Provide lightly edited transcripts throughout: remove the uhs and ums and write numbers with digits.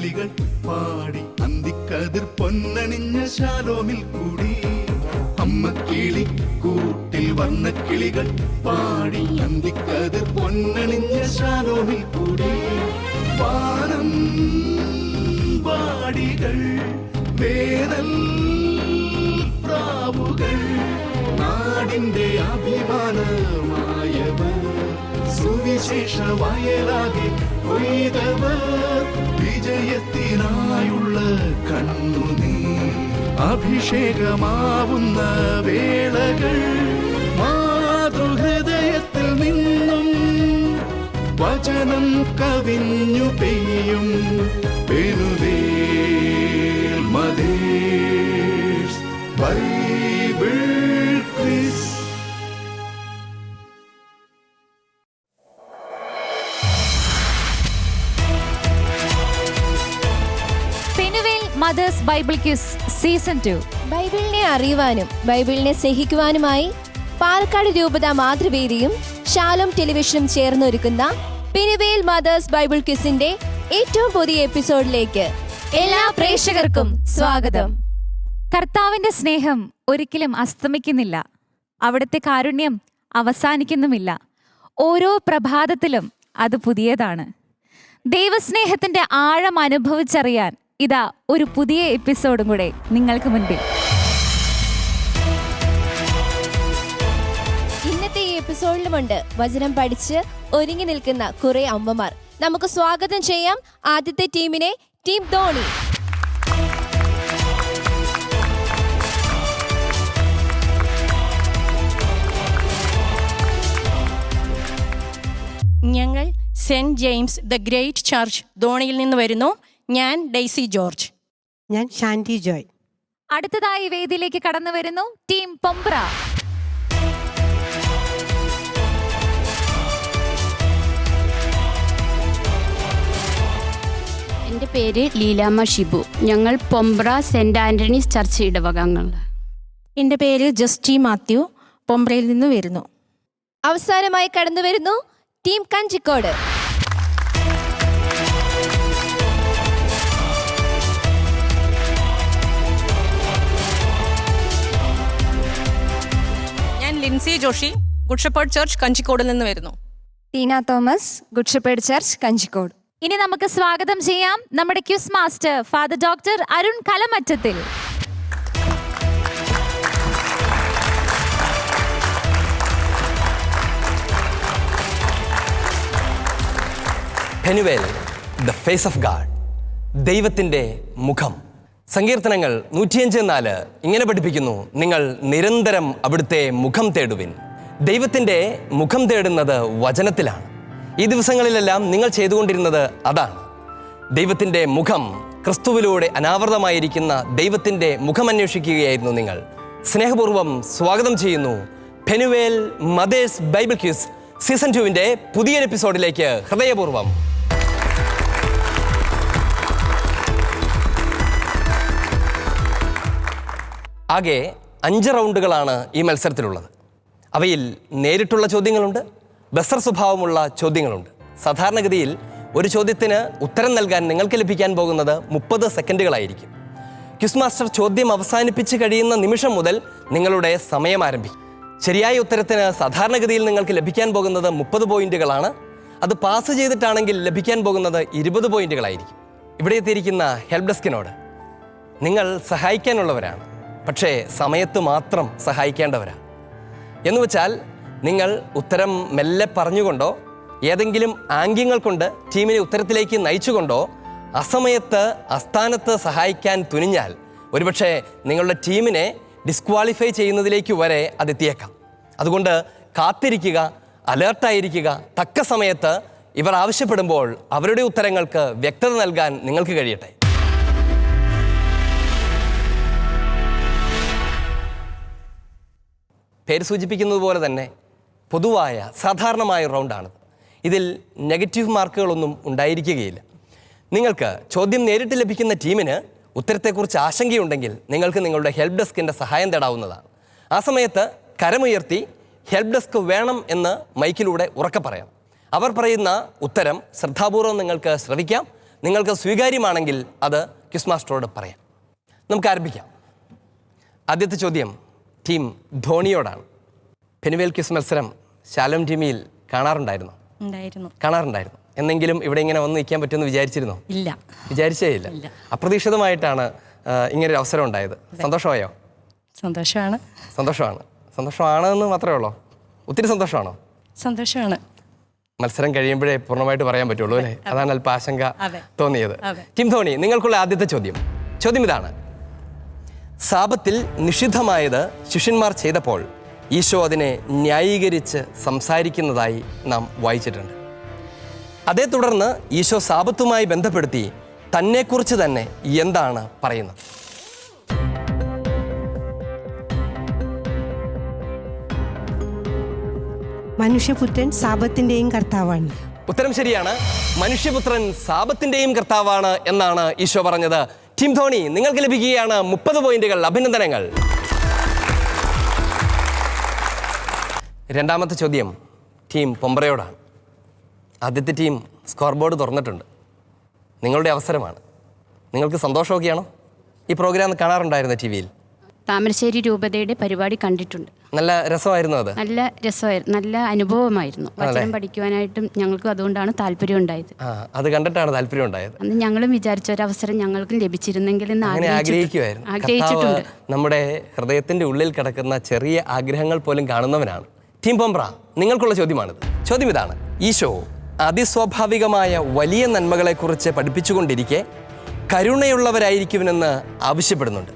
കിളികൾ പാടി അന്തിക്കതിർ പൊന്നണിഞ്ഞ ശാലോമിൽ കൂടി. അമ്മ കിളി കൂട്ടിൽ വന്ന കിളികൾ പാടി അന്തിക്കതിർ പൊന്നണിഞ്ഞ ശാലോമിൽ കൂടി. വാനം വാടികൾ വേനൽ പ്രാവുകൾ നാടിന്റെ അഭിമാനമായവർ സുവിശേഷ വയലാകെ കൊയ്തവർ വിജയത്തിനായുള്ള കണ്ണുനീർ അഭിഷേകമാവുന്ന വേളകൾ മാതൃഹൃദയത്തിൽ നിന്നും വചനം കവിഞ്ഞു പെയ്യും Penuel mothers Bible quiz. Penuel mothers Bible quiz season 2. ബൈബിളിനെ അറിയുവാനും ബൈബിളിനെ സ്നേഹിക്കുവാനുമായി പാലക്കാട് രൂപത മാതൃവേദിയും ഷാലോം ടെലിവിഷനും ചേർന്നൊരുക്കുന്ന പെനുവേൽ മദേഴ്സ് ബൈബിൾ ക്വിസിന്റെ ഏറ്റവും പുതിയ എപ്പിസോഡിലേക്ക് എല്ലാ പ്രേക്ഷകർക്കും സ്വാഗതം. കർത്താവിന്റെ സ്നേഹം ഒരിക്കലും അസ്തമിക്കുന്നില്ല. അവിടുത്തെ കാരുണ്യം അവസാനിക്കുന്നുമില്ല. ഓരോ പ്രഭാതത്തിലും അത് പുതിയതാണ്. ദൈവസ്നേഹത്തിന്റെ ആഴം അനുഭവിച്ചറിയാൻ ഇതാ ഒരു പുതിയ എപ്പിസോഡും കൂടെ നിങ്ങൾക്ക് മുൻപിൽ. ഇന്നത്തെ ഈ എപ്പിസോഡിലുമുണ്ട് വചനം പഠിച്ച് ഒരുങ്ങി നിൽക്കുന്ന കുറെ അമ്മമാർ. നമുക്ക് സ്വാഗതം ചെയ്യാം ആദ്യത്തെ ടീമിനെ, ടീം ധോണി. ഞങ്ങൾ saint James the great church ധോണിയിൽ നിന്ന് വരുന്നു. ഞാൻ ഡെയ്സി ജോർജ്. ഞാൻ ഷാൻഡി ജോയ്. അടുത്തതായി വേദിയിലേക്ക് കടന്നു വരുന്നു ടീം പൊമ്പ്ര. എൻ്റെ പേര് ലീലാമ്മ ഷിബു. ഞങ്ങൾ പൊമ്പ്ര സെന്റ് ആന്റണീസ് ചർച്ച് ഇടവകങ്ങൾ. എൻ്റെ പേര് ജസ്റ്റി മാത്യു, പൊമ്പ്രയിൽ നിന്ന് വരുന്നു. അവസാനമായി കടന്നു വരുന്നു ടീം കഞ്ചിക്കോട്. ഞാൻ Lincy Joshi, good shepherd church കഞ്ചിക്കോടിൽ നിന്ന് വരുന്നു. Tina Thomas, good shepherd church Kanjikode. ഇനി നമുക്ക് സ്വാഗതം ചെയ്യാം നമ്മുടെ quiz master father doctor Arun കലമറ്റത്തിൽ. Penuel, the face of God, ദൈവത്തിൻ്റെ മുഖം. സങ്കീർത്തനങ്ങൾ 105:4 ഇങ്ങനെ പഠിപ്പിക്കുന്നു: നിങ്ങൾ നിരന്തരം അവിടുത്തെ മുഖം തേടുവിൻ. ദൈവത്തിൻ്റെ മുഖം തേടുന്നത് വചനത്തിലാണ്. ഈ ദിവസങ്ങളിലെല്ലാം നിങ്ങൾ ചെയ്തുകൊണ്ടിരുന്നത് അതാണ്. ദൈവത്തിൻ്റെ മുഖം, ക്രിസ്തുവിലൂടെ അനാവൃതമായിരിക്കുന്ന ദൈവത്തിൻ്റെ മുഖം അന്വേഷിക്കുകയായിരുന്നു നിങ്ങൾ. സ്നേഹപൂർവ്വം സ്വാഗതം ചെയ്യുന്നു Penuel mothers Bible quiz season 2 പുതിയ എപ്പിസോഡിലേക്ക് ഹൃദയപൂർവ്വം. ആകെ 5 റൗണ്ടുകളാണ് ഈ മത്സരത്തിലുള്ളത്. അവയിൽ നേരിട്ടുള്ള ചോദ്യങ്ങളുണ്ട്, ബസർ സ്വഭാവമുള്ള ചോദ്യങ്ങളുണ്ട്. സാധാരണഗതിയിൽ ഒരു ചോദ്യത്തിന് ഉത്തരം നൽകാൻ നിങ്ങൾക്ക് ലഭിക്കാൻ പോകുന്നത് 30 സെക്കൻഡുകളായിരിക്കും. ക്വിസ് മാസ്റ്റർ ചോദ്യം അവസാനിപ്പിച്ച് കഴിയുന്ന നിമിഷം മുതൽ നിങ്ങളുടെ സമയം ആരംഭിക്കും. ശരിയായ ഉത്തരത്തിന് സാധാരണഗതിയിൽ നിങ്ങൾക്ക് ലഭിക്കാൻ പോകുന്നത് 30 പോയിന്റുകളാണ്. അത് പാസ് ചെയ്തിട്ടാണെങ്കിൽ ലഭിക്കാൻ പോകുന്നത് 20 പോയിന്റുകളായിരിക്കും. ഇവിടെ എത്തിയിരിക്കുന്ന ഹെൽപ്പ് ഡെസ്കിനോട്, നിങ്ങൾ സഹായിക്കാനുള്ളവരാണ്, പക്ഷേ സമയത്ത് മാത്രം സഹായിക്കേണ്ടവരാണ്. എന്നുവെച്ചാൽ നിങ്ങൾ ഉത്തരം മെല്ലെ പറഞ്ഞുകൊണ്ടോ ഏതെങ്കിലും ആംഗ്യങ്ങൾ കൊണ്ട് ടീമിനെ ഉത്തരത്തിലേക്ക് നയിച്ചുകൊണ്ടോ അസമയത്ത് അസ്ഥാനത്ത് സഹായിക്കാൻ തുനിഞ്ഞാൽ ഒരുപക്ഷെ നിങ്ങളുടെ ടീമിനെ ഡിസ്ക്വാളിഫൈ ചെയ്യുന്നതിലേക്ക് വരെ അതെത്തിയേക്കാം. അതുകൊണ്ട് കാത്തിരിക്കുക, അലേർട്ടായിരിക്കുക. തക്ക സമയത്ത് ഇവർ ആവശ്യപ്പെടുമ്പോൾ അവരുടെ ഉത്തരങ്ങൾക്ക് വ്യക്തത നൽകാൻ നിങ്ങൾക്ക് കഴിയട്ടെ. പേര് സൂചിപ്പിക്കുന്നത് പോലെ തന്നെ പൊതുവായ സാധാരണമായ റൗണ്ടാണ്. ഇതിൽ നെഗറ്റീവ് മാർക്കുകളൊന്നും ഉണ്ടായിരിക്കുകയില്ല. നിങ്ങൾക്ക് ചോദ്യം നേരിട്ട് ലഭിക്കുന്ന ടീമിന് ഉത്തരത്തെക്കുറിച്ച് ആശങ്കയുണ്ടെങ്കിൽ നിങ്ങൾക്ക് നിങ്ങളുടെ ഹെൽപ്പ് ഡെസ്കിൻ്റെ സഹായം തേടാവുന്നതാണ്. ആ സമയത്ത് കരമുയർത്തി ഹെൽപ്പ് ഡെസ്ക് വേണം എന്ന് മൈക്കിലൂടെ ഉറക്കെ പറയാം. അവർ പറയുന്ന ഉത്തരം ശ്രദ്ധാപൂർവ്വം നിങ്ങൾക്ക് ശ്രവിക്കാം. നിങ്ങൾക്ക് സ്വീകാര്യമാണെങ്കിൽ അത് ക്വിസ് മാസ്റ്ററോട് പറയാം. നമുക്ക് ആരംഭിക്കാം. ആദ്യത്തെ ചോദ്യം ടീം ധോണിയോടാണ്. പെനുവേൽ ക്വിസ് മത്സരം ശാലോം ടീമിൽ കാണാറുണ്ടായിരുന്നു? കാണാറുണ്ടായിരുന്നു. എന്നെങ്കിലും ഇവിടെ ഇങ്ങനെ വന്ന് നിൽക്കാൻ പറ്റുമെന്ന് വിചാരിച്ചിരുന്നോ? ഇല്ല, വിചാരിച്ചേ ഇല്ല. അപ്രതീക്ഷിതമായിട്ടാണ് ഇങ്ങനെ ഒരു അവസരം ഉണ്ടായത്. സന്തോഷമായോ? സന്തോഷമാണെന്ന് മാത്രമേ ഉള്ളൂ? ഒത്തിരി സന്തോഷമാണോ? സന്തോഷമാണ്. മത്സരം കഴിയുമ്പോഴേ പൂർണ്ണമായിട്ട് പറയാൻ പറ്റുള്ളൂ അല്ലേ? അതാണ് അല്പം ആശങ്ക തോന്നിയത്. ടീം ധോണി, നിങ്ങൾക്കുള്ള ആദ്യത്തെ ചോദ്യം ഇതാണ്. സാപത്തിൽ നിഷിദ്ധമായത് ശിഷ്യന്മാർ ചെയ്തപ്പോൾ ഈശോ അതിനെ ന്യായീകരിച്ച് സംസാരിക്കുന്നതായി നാം വായിച്ചിട്ടുണ്ട്. അതേ തുടർന്ന് ഈശോ സാപത്തുമായി ബന്ധപ്പെടുത്തി തന്നെക്കുറിച്ച് തന്നെ എന്താണ് പറയുന്നത്? മനുഷ്യപുത്രൻ സാപത്തിന്റെയും കർത്താവാണ്. ഉത്തരം ശരിയാണ്. മനുഷ്യപുത്രൻ സാപത്തിന്റെയും കർത്താവാണ് എന്നാണ് ഈശോ പറഞ്ഞത്. ടീം ധോണി, നിങ്ങൾക്ക് ലഭിക്കുകയാണ് 30 പോയിന്റുകൾ. അഭിനന്ദനങ്ങൾ. രണ്ടാമത്തെ ചോദ്യം ടീം പൊമ്പ്രയോടാണ്. ആദ്യത്തെ ടീം സ്കോർ ബോർഡ് തുറന്നിട്ടുണ്ട്. നിങ്ങളുടെ അവസരമാണ്. നിങ്ങൾക്ക് സന്തോഷമൊക്കെയാണോ? ഈ പ്രോഗ്രാം കാണാറുണ്ടായിരുന്നു ടി വിയിൽ? താമരശ്ശേരി രൂപതയുടെ പരിപാടി കണ്ടിട്ടുണ്ട്. നല്ല രസമായിരുന്നു അത്? നല്ല രസമായിരുന്നു, നല്ല അനുഭവമായിരുന്നു. വചനം പഠിക്കുവാനായിട്ടും ഞങ്ങൾക്കും അതുകൊണ്ടാണ് താല്പര്യം ഉണ്ടായത്. അത് കണ്ടിട്ടാണ് താല്പര്യം ഉണ്ടായത്. അന്ന് ഞങ്ങളും വിചാരിച്ച ഒരു അവസരം ഞങ്ങൾക്കും ലഭിച്ചിരുന്നെങ്കിൽ എന്ന് ആഗ്രഹിക്കുമായിരുന്നു. നമ്മുടെ ഹൃദയത്തിന്റെ ഉള്ളിൽ കിടക്കുന്ന ചെറിയ ആഗ്രഹങ്ങൾ പോലും കാണുന്നവനാണ്. ടീം പൊമ്പ്ര, നിങ്ങൾക്കുള്ള ചോദ്യമാണിത്. ചോദ്യം ഇതാണ്. ഈശോ അതിസ്വാഭാവികമായ വലിയ നന്മകളെക്കുറിച്ച് പഠിപ്പിച്ചുകൊണ്ടിരിക്കെ കരുണയുള്ളവരായിരിക്കുമെന്ന് ആവശ്യപ്പെടുന്നുണ്ട്.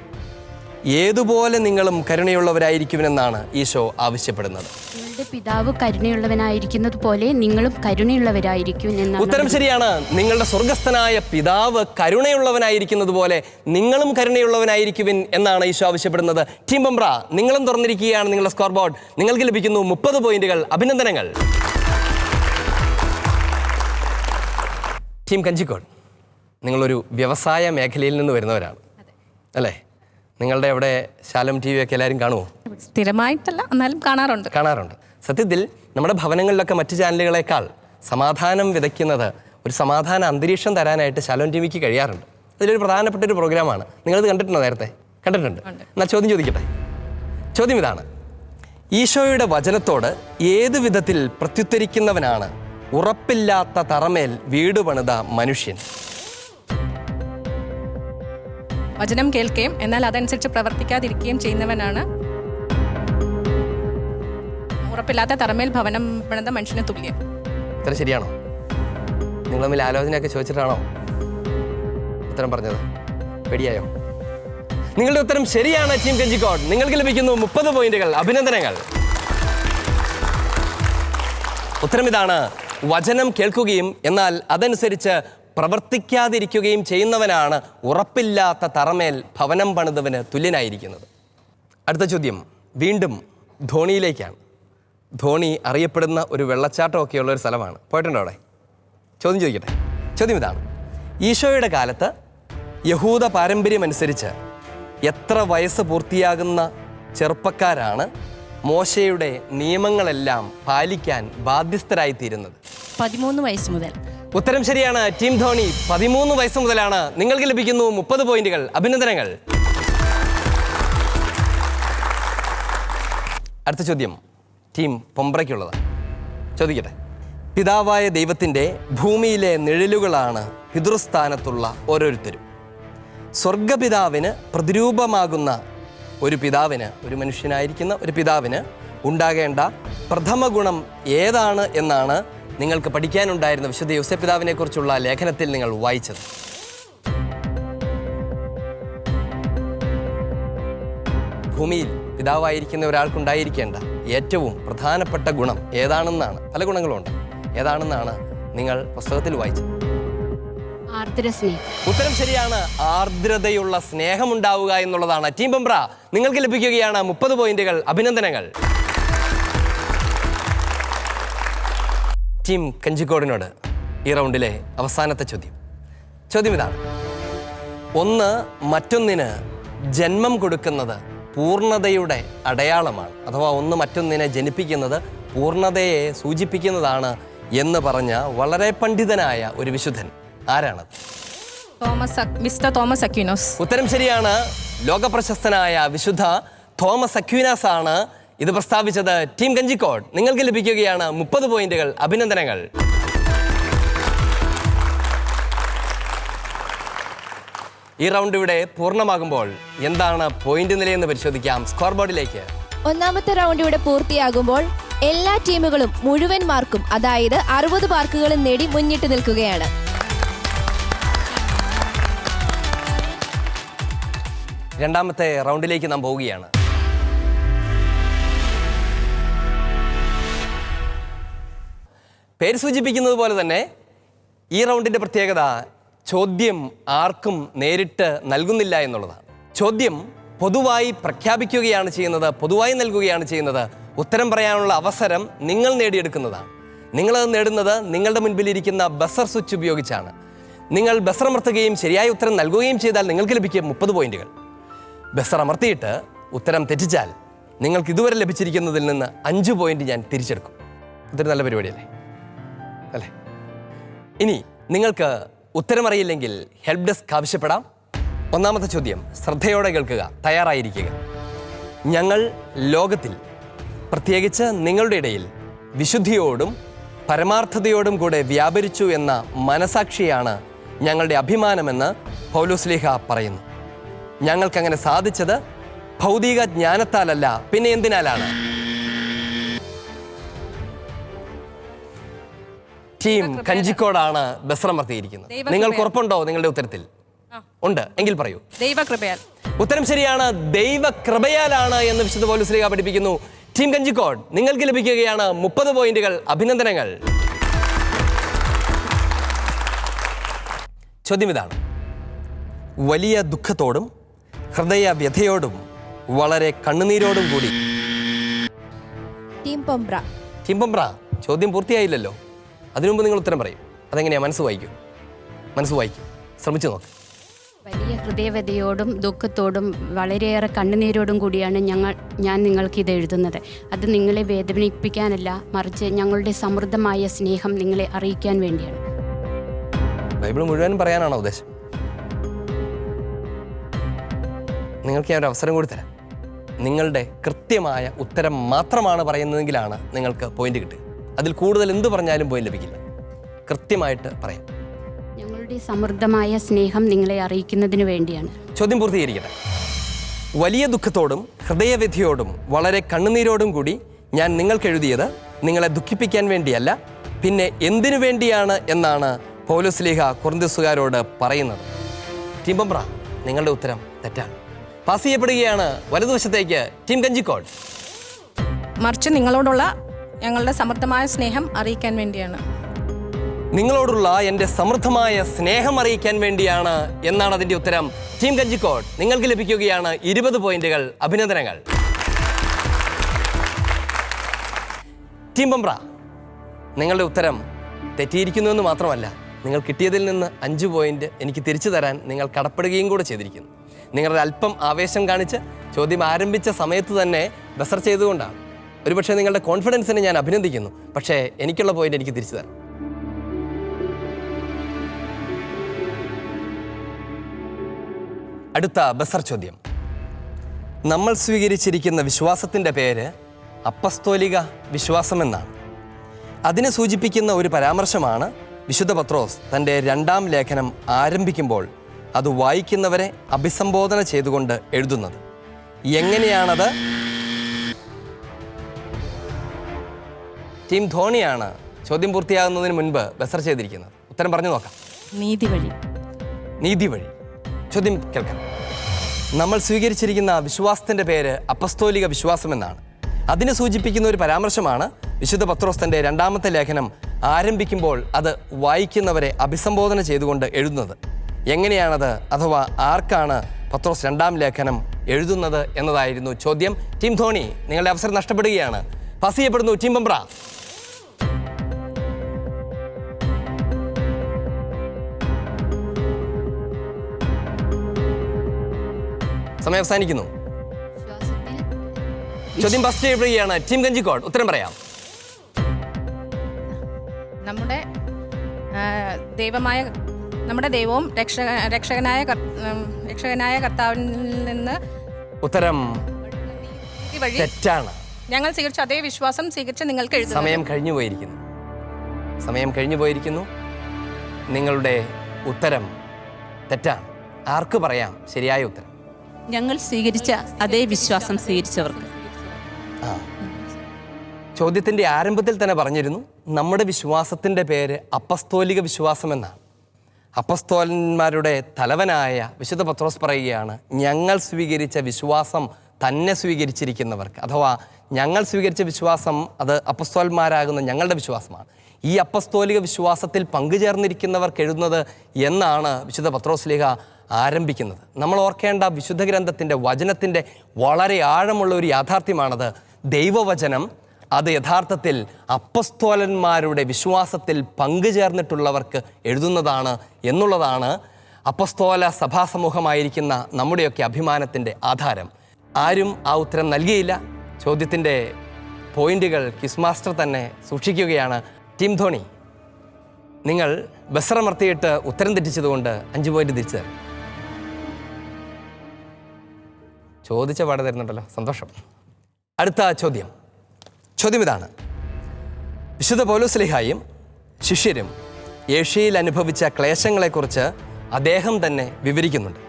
ഏതുപോലെ നിങ്ങളും കരുണയുള്ളവരായിരിക്കുമെന്നാണ് ഈശോ ആവശ്യപ്പെടുന്നത്? നിങ്ങളുടെ പിതാവ് കരുണയുള്ളവനായിരിക്കുന്നത് പോലെ നിങ്ങളും കരുണയുള്ളവരായിരിക്കും എന്നാണ്. ഉത്തരം ശരിയാണ്. നിങ്ങളുടെ സ്വർഗസ്ഥനായ പിതാവ് കരുണയുള്ളവനായിരിക്കുന്നത് പോലെ നിങ്ങളും കരുണയുള്ളവനായിരിക്കുവിൻ എന്നാണ് ഈശോ ആവശ്യപ്പെടുന്നത്. ടീം പൊമ്പ്ര, നിങ്ങളും തുറന്നിരിക്കുകയാണ് നിങ്ങളുടെ സ്കോർ ബോർഡ്. നിങ്ങൾക്ക് ലഭിക്കുന്നു 30 പോയിന്റുകൾ. അഭിനന്ദനങ്ങൾ. ടീം കഞ്ചിക്കോട്, നിങ്ങളൊരു വ്യവസായ മേഖലയിൽ നിന്ന് വരുന്നവരാണ് അല്ലേ? നിങ്ങളുടെ അവിടെ ശാലോം ടി വി ഒക്കെ എല്ലാവരും കാണുമോ? സ്ഥിരമായിട്ടല്ല, എന്നാലും കാണാറുണ്ട്. സത്യത്തിൽ നമ്മുടെ ഭവനങ്ങളിലൊക്കെ മറ്റു ചാനലുകളെക്കാൾ സമാധാനം വിതയ്ക്കുന്നത്, ഒരു സമാധാന അന്തരീക്ഷം തരാനായിട്ട് ശാലോം ടി വിക്ക് കഴിയാറുണ്ട്. അതിലൊരു പ്രധാനപ്പെട്ട ഒരു പ്രോഗ്രാമാണ്. നിങ്ങളത് കണ്ടിട്ടുണ്ടോ? നേരത്തെ കണ്ടിട്ടുണ്ട്. എന്നാൽ ചോദ്യം ചോദിക്കട്ടെ. ചോദ്യം ഇതാണ്. ഈശോയുടെ വചനത്തോട് ഏത് വിധത്തിൽ പ്രത്യുത്തരിക്കുന്നവനാണ് ഉറപ്പില്ലാത്ത തറമേൽ വീട് പണിത മനുഷ്യൻ? വചനം കേൾക്കുകയും എന്നാൽ അതനുസരിച്ച് പ്രവർത്തിക്കാതിരിക്കുകയും ചെയ്യുന്നവനാണ് ഉറപ്പില്ലാത്ത തറമേൽ ഭവനം പണിത മനുഷ്യന് തുല്യം. ഇത്ര ശരിയാണോ? നിങ്ങൾ തമ്മിൽ ആലോചനയൊക്കെ ചോദിച്ചിട്ടാണോ ഉത്തരം പറഞ്ഞത്? പേടിയായോ? നിങ്ങളുടെ ഉത്തരം ശരിയാണ് ടീം കഞ്ചിക്കോട്. നിങ്ങൾക്ക് ലഭിക്കുന്നു 30 പോയിന്റുകൾ. അഭിനന്ദനങ്ങൾ. ഉത്തരം ഇതാണ്. വചനം കേൾക്കുകയും എന്നാൽ അതനുസരിച്ച് പ്രവർത്തിക്കാതിരിക്കുകയും ചെയ്യുന്നവനാണ് ഉറപ്പില്ലാത്ത തറമേൽ ഭവനം പണിതവന് തുല്യനായിരിക്കുന്നത്. അടുത്ത ചോദ്യം വീണ്ടും ധോണിയിലേക്കാണ്. ധോണി അറിയപ്പെടുന്ന ഒരു വെള്ളച്ചാട്ടമൊക്കെയുള്ള ഒരു സ്ഥലമാണ്. പോയിട്ടുണ്ടോ അവിടെ? ചോദ്യം ചോദിക്കട്ടെ. ചോദ്യം ഇതാണ്. ഈശോയുടെ കാലത്ത് യഹൂദ പാരമ്പര്യമനുസരിച്ച് എത്ര വയസ്സ് പൂർത്തിയാകുന്ന ചെറുപ്പക്കാരാണ് മോശയുടെ നിയമങ്ങളെല്ലാം പാലിക്കാൻ ബാധ്യസ്ഥരായിത്തീരുന്നത്? 13 വയസ്സ് മുതൽ. ഉത്തരം ശരിയാണ്. ടീം ധോണി 13 വയസ്സ് മുതലാണ്. നിങ്ങൾക്ക് ലഭിക്കുന്നു 30 പോയിന്റുകൾ. അഭിനന്ദനങ്ങൾ. അടുത്ത ചോദ്യം ടീം പൊമ്പ്രയ്ക്കുള്ളതാണ്. ചോദിക്കട്ടെ. പിതാവായ ദൈവത്തിൻ്റെ ഭൂമിയിലെ നിഴലുകളാണ് പിതൃസ്ഥാനത്തുള്ള ഓരോരുത്തരും. സ്വർഗപിതാവിന് പ്രതിരൂപമാകുന്ന ഒരു പിതാവിന്, ഒരു മനുഷ്യനായിരിക്കുന്ന ഒരു പിതാവിന് ഉണ്ടാകേണ്ട പ്രഥമ ഗുണം ഏതാണ് എന്നാണ് നിങ്ങൾക്ക് പഠിക്കാനുണ്ടായിരുന്ന വിശുദ്ധ യോസേപ്പ് പിതാവിനെ കുറിച്ചുള്ള ലേഖനത്തിൽ നിങ്ങൾ വായിച്ചത്. ഭൂമിയിൽ പിതാവായിരിക്കുന്ന ഒരാൾക്കുണ്ടായിരിക്കേണ്ട ഏറ്റവും പ്രധാനപ്പെട്ട ഗുണം ഏതാണെന്നാണ്, പല ഗുണങ്ങളുണ്ട്, ഏതാണെന്നാണ് നിങ്ങൾ പുസ്തകത്തിൽ വായിച്ചത്? ഉത്തരം ശരിയാണ്. ആർദ്രതയുള്ള സ്നേഹമുണ്ടാവുക എന്നുള്ളതാണ്. ടീം പൊമ്പ്ര, നിങ്ങൾക്ക് ലഭിക്കുകയാണ് 30 പോയിന്റുകൾ. അഭിനന്ദനങ്ങൾ. ടീം കഞ്ചിക്കോടിനോട് ഈ റൗണ്ടിലെ അവസാനത്തെ ചോദ്യം ഇതാണ്. ഒന്ന് മറ്റൊന്നിന് ജന്മം കൊടുക്കുന്നത് പൂർണ്ണതയുടെ അടയാളമാണ്, അഥവാ ഒന്ന് മറ്റൊന്നിനെ ജനിപ്പിക്കുന്നത് പൂർണ്ണതയെ സൂചിപ്പിക്കുന്നതാണ് എന്ന് പറഞ്ഞ വളരെ പണ്ഡിതനായ ഒരു വിശുദ്ധൻ ആരാണത്? Mister Thomas Aquinas. ഉത്തരം ശരിയാണ്. ലോകപ്രശസ്തനായ വിശുദ്ധ തോമസ് അക്വിനാസ് ആണ് ഇത് പ്രസ്താവിച്ചത്. ടീം കഞ്ചിക്കോട്, നിങ്ങൾക്ക് ലഭിക്കുകയാണ് 30 പോയിന്റുകൾ. അഭിനന്ദനങ്ങൾ. ഈ റൗണ്ട് ഇവിടെ പൂർണ്ണമാകുമ്പോൾ എന്താണ് പോയിന്റ് നിലയെന്ന് പരിശോധിക്കാം. സ്കോർ ബോർഡിലേക്ക്. ഒന്നാമത്തെ റൗണ്ട് ഇവിടെ പൂർത്തിയാകുമ്പോൾ എല്ലാ ടീമുകളും മുഴുവൻ മാർക്കും, അതായത് 60 മാർക്കുകളും നേടി മുന്നിട്ട് നിൽക്കുകയാണ്. രണ്ടാമത്തെ റൗണ്ടിലേക്ക് നാം പോവുകയാണ്. പേര് സൂചിപ്പിക്കുന്നത് പോലെ തന്നെ ഈ റൗണ്ടിന്റെ പ്രത്യേകത ചോദ്യം ആർക്കും നേരിട്ട് നൽകുന്നില്ല എന്നുള്ളതാണ്. ചോദ്യം പൊതുവായി പ്രഖ്യാപിക്കുകയാണ് ചെയ്യുന്നത്, പൊതുവായി നൽകുകയാണ് ചെയ്യുന്നത്. ഉത്തരം പറയാനുള്ള അവസരം നിങ്ങൾ നേടിയെടുക്കുന്നതാണ്. നിങ്ങളത് നേടുന്നത് നിങ്ങളുടെ മുൻപിലിരിക്കുന്ന ബസർ സ്വിച്ച് ഉപയോഗിച്ചാണ്. നിങ്ങൾ ബസർ അമർത്തുകയും ശരിയായ ഉത്തരം നൽകുകയും ചെയ്താൽ നിങ്ങൾക്ക് ലഭിക്കും 30 പോയിന്റുകൾ. ബസർ അമർത്തിയിട്ട് ഉത്തരം തെറ്റിച്ചാൽ നിങ്ങൾക്ക് ഇതുവരെ ലഭിച്ചിരിക്കുന്നതിൽ നിന്ന് 5 പോയിന്റ് ഞാൻ തിരിച്ചെടുക്കും. ഇതൊരു നല്ല പരിപാടിയല്ലേ അല്ലേ? ഇനി നിങ്ങൾക്ക് ഉത്തരമറിയില്ലെങ്കിൽ ഹെൽപ്പ് ഡെസ്ക് ആവശ്യപ്പെടാം. ഒന്നാമത്തെ ചോദ്യം ശ്രദ്ധയോടെ കേൾക്കുക, തയ്യാറായിരിക്കുക. ഞങ്ങൾ ലോകത്തിൽ, പ്രത്യേകിച്ച് നിങ്ങളുടെ ഇടയിൽ വിശുദ്ധിയോടും പരമാർത്ഥതയോടും കൂടെ വ്യാപരിച്ചു എന്ന മനസാക്ഷിയാണ് ഞങ്ങളുടെ അഭിമാനമെന്ന് പൗലോസ്ലീഹ പറയുന്നു. ഞങ്ങൾക്കങ്ങനെ സാധിച്ചത് ഭൗതിക ജ്ഞാനത്താലല്ല, പിന്നെ എന്തിനാലാണ്? ടീം കഞ്ചിക്കോടാണ് ബസ്രമർത്തിയിരിക്കുന്നത്. നിങ്ങൾക്ക് ഉറപ്പുണ്ടോ നിങ്ങളുടെ ഉത്തരത്തിൽ? ഉണ്ട് എങ്കിൽ പറയൂ. ദൈവകൃപയാൽ. ഉത്തരം ശരിയാണ്. ദൈവകൃപയാലാണ് എന്ന് വിശുദ്ധ പൗലോസ്ലീഹ പഠിപ്പിക്കുന്നു. ടീം കഞ്ചിക്കോട്, നിങ്ങൾക്ക് ലഭിക്കുകയാണ് 30 പോയിന്റുകൾ. അഭിനന്ദനങ്ങൾ. ചോദ്യം ഇതാണ്. വലിയ ദുഃഖത്തോടും ഹൃദയ വ്യഥയോടും വളരെ കണ്ണുനീരോടും കൂടി. ടീം പൊമ്പ്ര. ടീം പൊമ്പ്ര, ചോദ്യം പൂർത്തിയായില്ലല്ലോ. അതിനു മുമ്പ് നിങ്ങൾ ഉത്തരം പറയും. അതെങ്ങനെയാ? മനസ്സ് വായിക്കും. ശ്രമിച്ചു നോക്ക്. വലിയ ഹൃദയവ്യതയോടും ദുഃഖത്തോടും വളരെയേറെ കണ്ണുനീരോടും കൂടിയാണ് ഞാൻ നിങ്ങൾക്ക് ഇത് എഴുതുന്നത്. അത് നിങ്ങളെ വേദനിപ്പിക്കാനല്ല, മറിച്ച് ഞങ്ങളുടെ സമൃദ്ധമായ സ്നേഹം നിങ്ങളെ അറിയിക്കാൻ വേണ്ടിയാണ്. ബൈബിൾ മുഴുവനും പറയാനാണോ ഉദ്ദേശം? നിങ്ങൾക്ക് ഞാൻ ഒരു അവസരം കൂടി തരാം. നിങ്ങളുടെ കൃത്യമായ ഉത്തരം മാത്രമാണ് പറയുന്നതെങ്കിലാണ് നിങ്ങൾക്ക് പോയിന്റ് കിട്ടുക. അതിൽ കൂടുതൽ എന്ത് പറഞ്ഞാലും പോയിന്റ് ലഭിക്കില്ല. കൃത്യമായിട്ട് പറയാം. ഞങ്ങളുടെ സമൃദ്ധമായ സ്നേഹം നിങ്ങളെ അറിയിക്കുന്നതിന് വേണ്ടിയാണ്. ചോദ്യം പൂർത്തീകരിക്കട്ടെ. വലിയ ദുഃഖത്തോടും ഹൃദയവ്യഥയോടും വളരെ കണ്ണുനീരോടും കൂടി ഞാൻ നിങ്ങൾക്ക് എഴുതിയത് നിങ്ങളെ ദുഃഖിപ്പിക്കാൻ വേണ്ടിയല്ല, പിന്നെ എന്തിനു വേണ്ടിയാണ് എന്നാണ് പൗലോസ്ലീഹ കൊറിന്ത്യസുകാരോട് പറയുന്നത്. ടീം പൊമ്പ്ര, നിങ്ങളുടെ ഉത്തരം തെറ്റാണ്. പാസ് ചെയ്യപ്പെടുകയാണ് വലതുവശത്തേക്ക്. ടീം കഞ്ചിക്കോട്. മറിച്ച് നിങ്ങളോടുള്ള ഞങ്ങളുടെ സമൃദ്ധമായ സ്നേഹം അറിയിക്കാൻ വേണ്ടിയാണ്. നിങ്ങളോടുള്ള എൻ്റെ സമൃദ്ധമായ സ്നേഹം അറിയിക്കാൻ വേണ്ടിയാണ് എന്നാണ് അതിൻ്റെ ഉത്തരം. ടീം കഞ്ചിക്കോട്, നിങ്ങൾക്ക് ലഭിക്കുകയാണ് 20 പോയിന്റുകൾ. അഭിനന്ദനങ്ങൾ. ടീം പൊമ്പ്ര, നിങ്ങളുടെ ഉത്തരം തെറ്റിയിരിക്കുന്നുവെന്ന് മാത്രമല്ല, നിങ്ങൾ കിട്ടിയതിൽ നിന്ന് 5 പോയിന്റ് എനിക്ക് തിരിച്ചു തരാൻ നിങ്ങൾ കടപ്പെടുകയും കൂടെ ചെയ്തിരിക്കുന്നു. നിങ്ങളുടെ അല്പം ആവേശം കാണിച്ച് ചോദ്യം ആരംഭിച്ച സമയത്ത് തന്നെ ബസർ ചെയ്തുകൊണ്ടാണ്. ഒരുപക്ഷെ നിങ്ങളുടെ കോൺഫിഡൻസിനെ ഞാൻ അഭിനന്ദിക്കുന്നു. പക്ഷേ എനിക്കുള്ള പോയിന്റ് എനിക്ക് തിരിച്ചു തരാം. അടുത്ത ബസർ ചോദ്യം. നമ്മൾ സ്വീകരിച്ചിരിക്കുന്ന വിശ്വാസത്തിൻ്റെ പേര് അപ്പസ്തോലിക വിശ്വാസമെന്നാണ്. അതിനെ സൂചിപ്പിക്കുന്ന ഒരു പരാമർശമാണ് വിശുദ്ധ പത്രോസ് തൻ്റെ 2ാം ലേഖനം ആരംഭിക്കുമ്പോൾ അത് വായിക്കുന്നവരെ അഭിസംബോധന ചെയ്തുകൊണ്ട് എഴുതുന്നത്. എങ്ങനെയാണത്? ടീം ധോണിയാണ് ചോദ്യം പൂർത്തിയാകുന്നതിന് മുൻപ് ബസർ ചെയ്തിരിക്കുന്നത്. ഉത്തരം പറഞ്ഞു നോക്കാം. നീതി വഴി. നീതി വഴി. ചോദ്യം കേൾക്കാം. നമ്മൾ സ്വീകരിച്ചിരിക്കുന്ന വിശ്വാസത്തിൻ്റെ പേര് അപ്പസ്തോലിക വിശ്വാസമെന്നാണ്. അതിനെ സൂചിപ്പിക്കുന്ന ഒരു പരാമർശമാണ് വിശുദ്ധ പത്രോസ് തൻ്റെ 2ാമത്തെ ലേഖനം ആരംഭിക്കുമ്പോൾ അത് വായിക്കുന്നവരെ അഭിസംബോധന ചെയ്തുകൊണ്ട് എഴുതുന്നത്. എങ്ങനെയാണത്, അഥവാ ആർക്കാണ് പത്രോസ് 2ാം ലേഖനം എഴുതുന്നത് എന്നതായിരുന്നു ചോദ്യം. ടീം ധോണി, നിങ്ങളുടെ അവസരം നഷ്ടപ്പെടുകയാണ്. പാസ് ചെയ്യപ്പെടുന്നു. ടീം പൊമ്പ്ര. സമയം അവസാനിക്കുന്നു. ചോദ്യം പാസ് ചെയ്യപ്പെടുകയാണ്. ടീം കഞ്ചിക്കോട്, ഉത്തരം പറയാം. നമ്മുടെ ദൈവമായ നമ്മുടെ ദൈവവും രക്ഷകനായ കർത്താവിൽ നിന്ന് ഉത്തരം ഈ വഴി തെറ്റാണ്. ഞങ്ങൾ സ്വീകരിച്ച അതേ വിശ്വാസം സ്വീകരിച്ച് നിങ്ങൾക്ക് എഴുതുന്നു. സമയം കഴിഞ്ഞു പോയിരിക്കുന്നു. നിങ്ങളുടെ ഉത്തരം തെറ്റാണ്. ആർക്ക് പറയാം ശരിയായ ഉത്തരം? ഞങ്ങൾ സ്വീകരിച്ച അതേ വിശ്വാസം സ്വീകരിച്ചവർക്ക്. ചോദ്യത്തിൻ്റെ ആരംഭത്തിൽ തന്നെ പറഞ്ഞിരുന്നു, നമ്മുടെ വിശ്വാസത്തിൻ്റെ പേര് അപ്പസ്തോലിക വിശ്വാസം എന്നാണ്. അപ്പസ്തോലന്മാരുടെ തലവനായ വിശുദ്ധ പത്രോസ് പറയുകയാണ്, ഞങ്ങൾ സ്വീകരിച്ച വിശ്വാസം തന്നെ സ്വീകരിച്ചിരിക്കുന്നവർക്ക്, അഥവാ ഞങ്ങൾ സ്വീകരിച്ച വിശ്വാസം അത് അപ്പസ്തോലന്മാരാകുന്ന ഞങ്ങളുടെ വിശ്വാസമാണ്. ഈ അപ്പസ്തോലിക വിശ്വാസത്തിൽ പങ്കുചേർന്നിരിക്കുന്നവർക്ക് എഴുതുന്നത് എന്നാണ് വിശുദ്ധ പത്രോസ്ലീഹ ആരംഭിക്കുന്നത്. നമ്മൾ ഓർക്കേണ്ട വിശുദ്ധ ഗ്രന്ഥത്തിൻ്റെ വചനത്തിൻ്റെ വളരെ ആഴമുള്ള ഒരു യാഥാർത്ഥ്യമാണത്. ദൈവവചനം അത് യഥാർത്ഥത്തിൽ അപ്പസ്തോലന്മാരുടെ വിശ്വാസത്തിൽ പങ്കുചേർന്നിട്ടുള്ളവർക്ക് എഴുതുന്നതാണ് എന്നുള്ളതാണ് അപ്പസ്തോല സഭാസമൂഹമായിരിക്കുന്ന നമ്മുടെയൊക്കെ അഭിമാനത്തിൻ്റെ ആധാരം. ആരും ആ ഉത്തരം നൽകിയില്ല. ചോദ്യത്തിൻ്റെ പോയിന്റുകൾ ക്വിസ് മാസ്റ്റർ തന്നെ സൂക്ഷിക്കുകയാണ്. ടീം ധോണി, നിങ്ങൾ ബസറമർത്തിയിട്ട് ഉത്തരം തെറ്റിച്ചതുകൊണ്ട് 5 പോയിന്റ് തിരിച്ചു തരും. ചോദിച്ച പാട് തരുന്നുണ്ടല്ലോ, സന്തോഷം. അടുത്ത ചോദ്യം ഇതാണ്. വിശുദ്ധ പൗലോസ്ലീഹായും ശിഷ്യരും ഏഷ്യയിൽ അനുഭവിച്ച ക്ലേശങ്ങളെക്കുറിച്ച് അദ്ദേഹം തന്നെ വിവരിക്കുന്നുണ്ട്.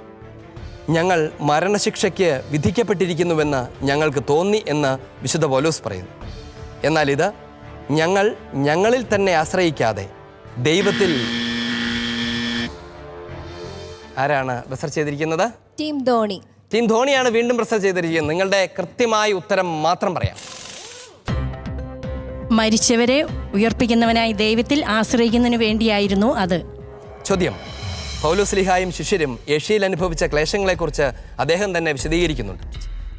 ഞങ്ങൾ മരണശിക്ഷയ്ക്ക് വിധിക്കപ്പെട്ടിരിക്കുന്നുവെന്ന് ഞങ്ങൾക്ക് തോന്നി എന്ന് വിശുദ്ധ പൗലോസ് പറയുന്നു. എന്നാൽ ഇത് ഞങ്ങളിൽ തന്നെ ആശ്രയിക്കാതെ ദൈവത്തിൽ. ആരാണ് ബസർ ചെയ്തിരിക്കുന്നത്? ടീം ധോണി. ടീം ധോണിയാണ് വീണ്ടും ബസർ ചെയ്തിരിക്കുന്നത്. നിങ്ങളുടെ കൃത്യമായ ഉത്തരം മാത്രം പറയാം. മരിച്ചവരെ ഉയർപ്പിക്കുന്നവനായി ദൈവത്തിൽ ആശ്രയിക്കുന്നതിന് വേണ്ടിയായിരുന്നു അത്. ചോദ്യം: പൗലോസ്ലീഹായും ശിഷ്യരും ഏഷ്യയിൽ അനുഭവിച്ച ക്ലേശങ്ങളെക്കുറിച്ച് അദ്ദേഹം തന്നെ വിശദീകരിക്കുന്നുണ്ട്.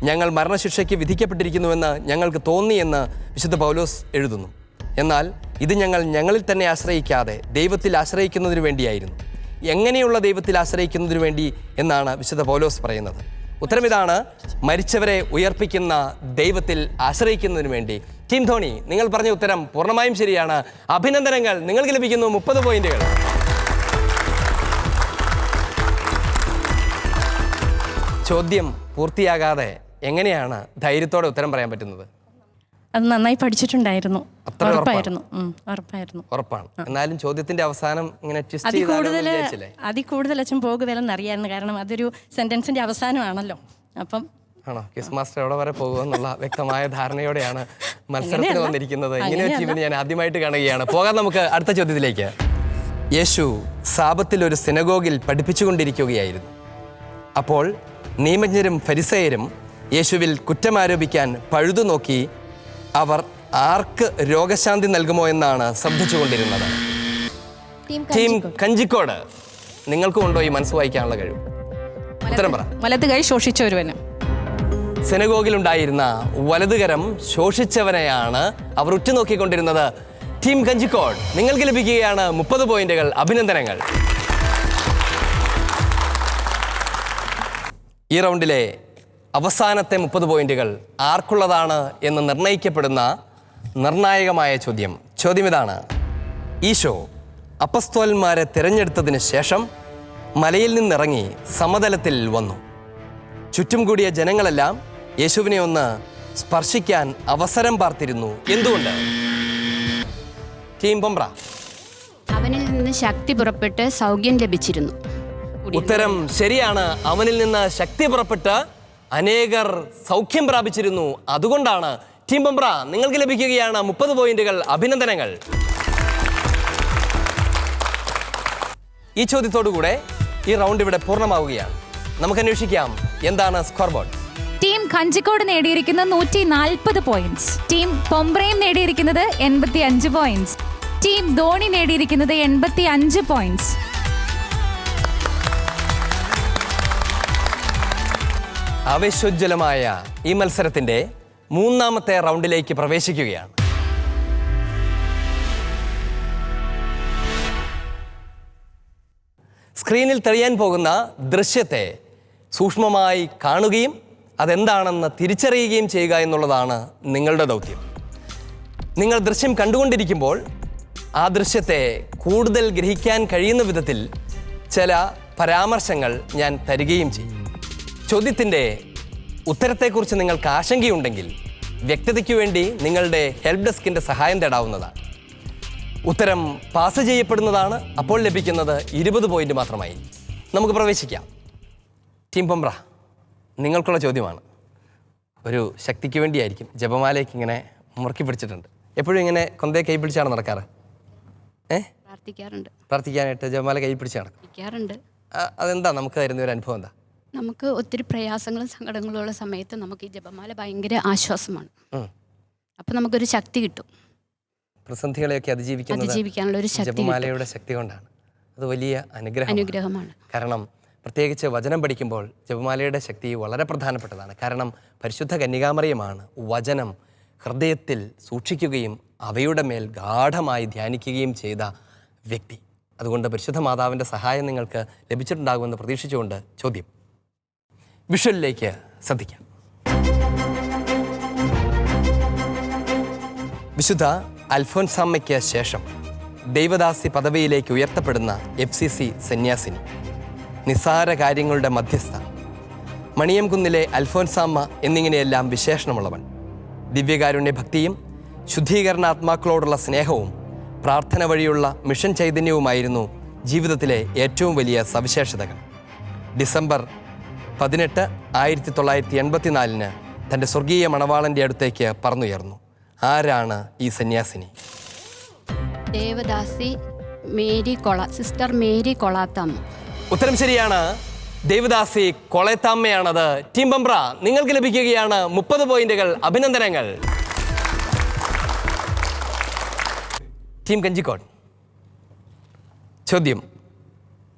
ഞങ്ങൾ മരണശിക്ഷയ്ക്ക് വിധിക്കപ്പെട്ടിരിക്കുന്നുവെന്ന് ഞങ്ങൾക്ക് തോന്നിയെന്ന് വിശുദ്ധ പൗലോസ് എഴുതുന്നു. എന്നാൽ ഇത് ഞങ്ങളിൽ തന്നെ ആശ്രയിക്കാതെ ദൈവത്തിൽ ആശ്രയിക്കുന്നതിന് വേണ്ടിയായിരുന്നു. എങ്ങനെയുള്ള ദൈവത്തിൽ ആശ്രയിക്കുന്നതിന് വേണ്ടി എന്നാണ് വിശുദ്ധ പൗലോസ് പറയുന്നത്. ഉത്തരം ഇതാണ്, മരിച്ചവരെ ഉയർപ്പിക്കുന്ന ദൈവത്തിൽ ആശ്രയിക്കുന്നതിന് വേണ്ടി. ടീം ധോണി, നിങ്ങൾ പറഞ്ഞ ഉത്തരം പൂർണ്ണമായും ശരിയാണ്. അഭിനന്ദനങ്ങൾ, നിങ്ങൾക്ക് ലഭിക്കുന്നു 30 പോയിന്റുകൾ. ചോദ്യം പൂർത്തിയാകാതെ എങ്ങനെയാണ് ധൈര്യത്തോടെ ഉത്തരം പറയാൻ പറ്റുന്നത്? അത് നന്നായി പഠിച്ചിട്ടുണ്ടായിരുന്നു. ഉറപ്പാണ്. എന്നാലും ചോദ്യത്തിന്റെ അവസാനം ഇങ്ങനെ ട്വിസ്റ്റ് അതിൽ കൂടുതൽ അച്ഛൻ പോകുകയെന്ന് അറിയായിരുന്നു. കാരണം അതൊരു സെന്റൻസിന്റെ അവസാനമാണല്ലോ. അപ്പം ആണോ ക്വിസ് മാസ്റ്റർ എവിടെ വരെ പോകുമെന്നുള്ള വ്യക്തമായ ധാരണയോടെയാണ് മത്സരത്തിന് വന്നിരിക്കുന്നത്. ഇങ്ങനെ ടീമിന് ഞാൻ ആദ്യമായിട്ട് കാണുകയാണ്. പോകാം നമുക്ക് അടുത്ത ചോദ്യത്തിലേക്ക്. യേശു സാബത്തിൽ ഒരു സിനഗോഗിൽ പഠിപ്പിച്ചുകൊണ്ടിരിക്കുകയായിരുന്നു. അപ്പോൾ നിയമജ്ഞരും ഫരിസയരും യേശുവിൽ കുറ്റമാരോപിക്കാൻ പഴുതു നോക്കി അവർ ആർക്ക് രോഗശാന്തി നൽകുമോ എന്നാണ് ശ്രദ്ധിച്ചുകൊണ്ടിരുന്നത്. ടീം കഞ്ചിക്കോട്, നിങ്ങൾക്കും ഉണ്ടോ ഈ മനസ്സ് വായിക്കാനുള്ള കഴിവ്? ഉത്തരം പറ. വലത് കൈ ശോഷിച്ചവന്. സെനഗോഗിലുണ്ടായിരുന്ന വലതുകരം ശോഷിച്ചവനെയാണ് അവർ ഉറ്റുനോക്കിക്കൊണ്ടിരുന്നത്. ടീം കഞ്ചിക്കോട്, നിങ്ങൾക്ക് ലഭിക്കുകയാണ് 30 പോയിന്റുകൾ. അഭിനന്ദനങ്ങൾ. ഈ റൗണ്ടിലെ അവസാനത്തെ 30 പോയിന്റുകൾ ആർക്കുള്ളതാണ് എന്ന് നിർണയിക്കപ്പെടുന്ന നിർണായകമായ ചോദ്യം ഇതാണ്. ഈശോ അപ്പസ്തോലന്മാരെ തിരഞ്ഞെടുത്തതിന് ശേഷം മലയിൽ നിന്നിറങ്ങി സമതലത്തിൽ വന്നു. ചുറ്റും കൂടിയ ജനങ്ങളെല്ലാം യേശുവിനെ ഒന്ന് സ്പർശിക്കാൻ അവസരം പാർത്തിരുന്നു. എന്തുകൊണ്ട്? ടീം പൊമ്പ്ര. അവനിൽ നിന്ന് ശക്തി പുറപ്പെട്ട് സൗഖ്യം ലഭിച്ചിരുന്നു. ഉത്തരം ശരിയാണ്. അവനിൽ നിന്ന് ശക്തി പുറപ്പെട്ട് അനേകർ സൗഖ്യം പ്രാപിച്ചിരുന്നു. അതുകൊണ്ടാണ്. ടീം പൊമ്പ്ര, നിങ്ങൾക്ക് ലഭിക്കുകയാണ് 30 പോയിന്റുകൾ. അഭിനന്ദനങ്ങൾ. ഈ ചോദ്യത്തോടുകൂടെ ഈ റൗണ്ട് ഇവിടെ പൂർണ്ണമാവുകയാണ്. നമുക്ക് അന്വേഷിക്കാം എന്താണ് സ്കോർ ബോർഡ്. ടീം കഞ്ചിക്കോട് നേടിയിരിക്കുന്നത് 140 പോയിന്റ്സ്. ടീം പൊമ്പ്രയും നേടിയിരിക്കുന്നത് 85 പോയിന്റ്സ്. ടീം ധോണി നേടിയിരിക്കുന്നത് 85 പോയിന്റ്സ്. ആവേശോജ്വലമായ ഈ മത്സരത്തിന്റെ 3ാമത്തെ റൗണ്ടിലേക്ക് പ്രവേശിക്കുകയാണ്. സ്ക്രീനിൽ തെളിയാൻ പോകുന്ന ദൃശ്യത്തെ സൂക്ഷ്മമായി കാണുകയും അതെന്താണെന്ന് തിരിച്ചറിയുകയും ചെയ്യുക എന്നുള്ളതാണ് നിങ്ങളുടെ ദൗത്യം. നിങ്ങൾ ദൃശ്യം കണ്ടുകൊണ്ടിരിക്കുമ്പോൾ ആ ദൃശ്യത്തെ കൂടുതൽ ഗ്രഹിക്കാൻ കഴിയുന്ന വിധത്തിൽ ചില പരാമർശങ്ങൾ ഞാൻ തരികയും ചെയ്യും. ചോദ്യത്തിൻ്റെ ഉത്തരത്തെക്കുറിച്ച് നിങ്ങൾക്ക് ആശങ്കയുണ്ടെങ്കിൽ വ്യക്തതയ്ക്ക് വേണ്ടി നിങ്ങളുടെ ഹെൽപ്പ് ഡെസ്കിൻ്റെ സഹായം തേടാവുന്നതാണ്. ഉത്തരം പാസ് ചെയ്യപ്പെടുന്നതാണ്. അപ്പോൾ ലഭിക്കുന്നത് 20 പോയിന്റ് മാത്രമായി. നമുക്ക് പ്രവേശിക്കാം. ടീം പൊമ്പ്ര, നിങ്ങൾക്കുള്ള ചോദ്യമാണ്. ഒരു ശക്തിക്ക് വേണ്ടിയായിരിക്കും. ജപമാലയ്ക്ക് ഇങ്ങനെ മുറുക്കി പിടിച്ചിട്ടുണ്ട്. എപ്പോഴും ഇങ്ങനെ കൊന്തയെ കൈ പിടിച്ചാണ് നടക്കാറ്? പ്രാർത്ഥിക്കാറുണ്ട്. പ്രാർത്ഥിക്കാനായിട്ട് ജപമാല കൈ പിടിച്ച് നടക്കും. അതെന്താ നമുക്ക് തരുന്ന ഒരു അനുഭവം എന്താ? നമുക്ക് ഒത്തിരി പ്രയാസങ്ങളും സങ്കടങ്ങളും ഉള്ള സമയത്ത് നമുക്ക് ഈ ജപമാല ഭയങ്കര ആശ്വാസമാണ്. അപ്പം നമുക്കൊരു ശക്തി കിട്ടും. പ്രതിസന്ധികളെയൊക്കെ അതിജീവിക്കാനുള്ള ഒരു ശക്തി ജപമാലയുടെ ശക്തി കൊണ്ടാണ്. അത് വലിയ അനുഗ്രഹമാണ്. കാരണം പ്രത്യേകിച്ച് വചനം പഠിക്കുമ്പോൾ ജപമാലയുടെ ശക്തി വളരെ പ്രധാനപ്പെട്ടതാണ്. കാരണം പരിശുദ്ധ കന്യകാമറിയമാണ് വചനം ഹൃദയത്തിൽ സൂക്ഷിക്കുകയും അവയുടെ മേൽ ഗാഢമായി ധ്യാനിക്കുകയും ചെയ്ത വ്യക്തി. അതുകൊണ്ട് പരിശുദ്ധ മാതാവിൻ്റെ സഹായം നിങ്ങൾക്ക് ലഭിച്ചിട്ടുണ്ടാകുമെന്ന് പ്രതീക്ഷിച്ചുകൊണ്ട് ചോദ്യം വിഷ്വലിലേക്ക് ശ്രദ്ധിക്കാം. വിശുദ്ധ അൽഫോൻസാമ്മയ്ക്ക് ശേഷം ദൈവദാസി പദവിയിലേക്ക് ഉയർത്തപ്പെടുന്ന FCC സന്യാസിനി, നിസ്സാര കാര്യങ്ങളുടെ മധ്യസ്ഥ, മണിയംകുന്നിലെ അൽഫോൻസാമ്മ എന്നിങ്ങനെയെല്ലാം വിശേഷണമുള്ളവൻ. ദിവ്യകാരുണ്യ ഭക്തിയും ശുദ്ധീകരണാത്മാക്കളോടുള്ള സ്നേഹവും പ്രാർത്ഥന വഴിയുള്ള മിഷൻ ചൈതന്യവുമായിരുന്നു ജീവിതത്തിലെ ഏറ്റവും വലിയ സവിശേഷതകൾ. ഡിസംബർ 18, 1984 തൻ്റെ സ്വർഗീയ മണവാളൻ്റെ അടുത്തേക്ക് പറന്നുയർന്നു. ആരാണ് ഈ സന്യാസിനി? ദേവദാസി സിസ്റ്റർ മേരി കൊളാത്തമ്മ. ഉത്തരം ശരിയാണ്. ദേവദാസി കൊളേത്താമ്മയാണത്. ടീം പമ്പ്ര, നിങ്ങൾക്ക് ലഭിക്കുകയാണ് 30 പോയിന്റുകൾ. അഭിനന്ദനങ്ങൾ. ടീം കഞ്ചിക്കോട്, ചോദ്യം